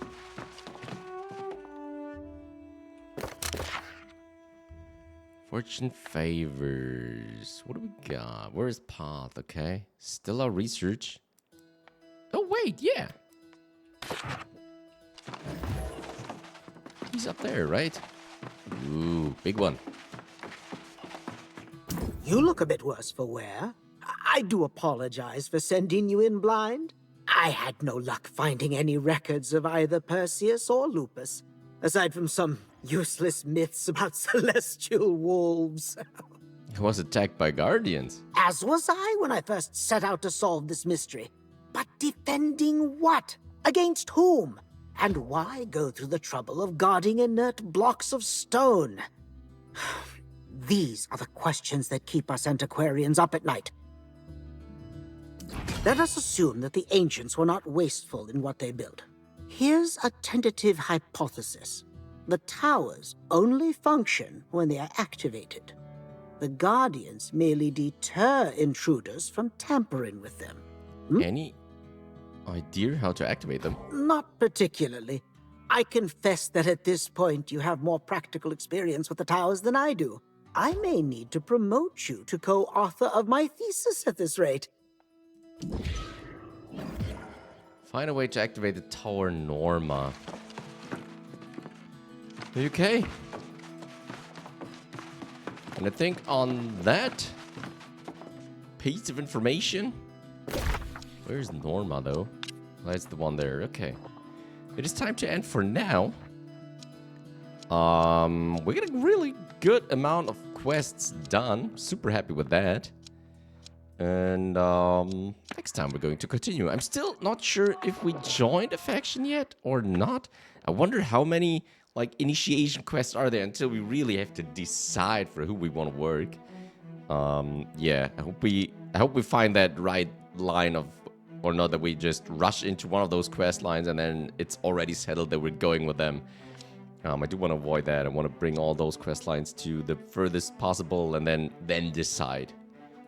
Fortune favors. What do we got? Where is Path? Okay. Still our research. Oh, wait, yeah. He's up there, right? Ooh, big one.
You look a bit worse for wear. I do apologize for sending you in blind. I had no luck finding any records of either Perseus or Lupus, aside from some useless myths about celestial wolves.
He was attacked by guardians.
As was I when I first set out to solve this mystery. But defending what? Against whom? And why go through the trouble of guarding inert blocks of stone? These are the questions that keep us antiquarians up at night. Let us assume that the ancients were not wasteful in what they built. Here's a tentative hypothesis. The towers only function when they are activated. The guardians merely deter intruders from tampering with them.
Any idea how to activate them?
Not particularly. I confess that at this point you have more practical experience with the towers than I do. I may need to promote you to co-author of my thesis at this rate.
Find a way to activate the Tower Norma. Are you okay? And I think on that piece of information... Where's Norma, though? That's the one there. Okay. It is time to end for now. We got a really good amount of quests done. Super happy with that. And next time we're going to continue. I'm still not sure if we joined a faction yet or not. I wonder how many like initiation quests are there until we really have to decide for who we want to work. Yeah, I hope we find that right line of, or not that we just rush into one of those quest lines and then it's already settled that we're going with them. I do want to avoid that. I want to bring all those quest lines to the furthest possible and then decide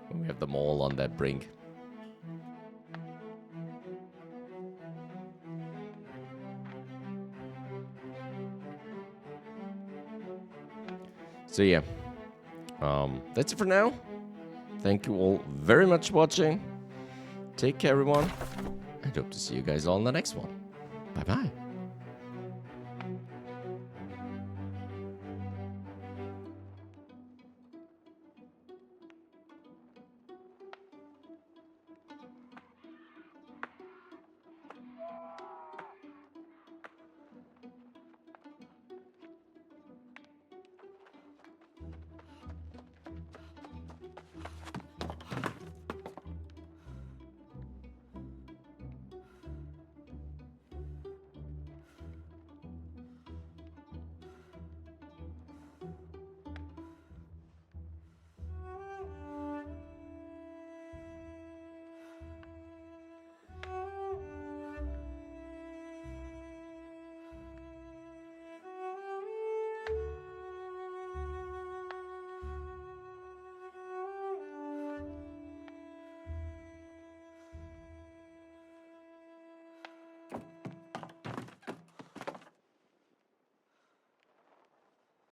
when we have them all on that brink. So yeah, that's it for now. Thank you all very much for watching. Take care, everyone. I hope to see you guys all in the next one. Bye-bye.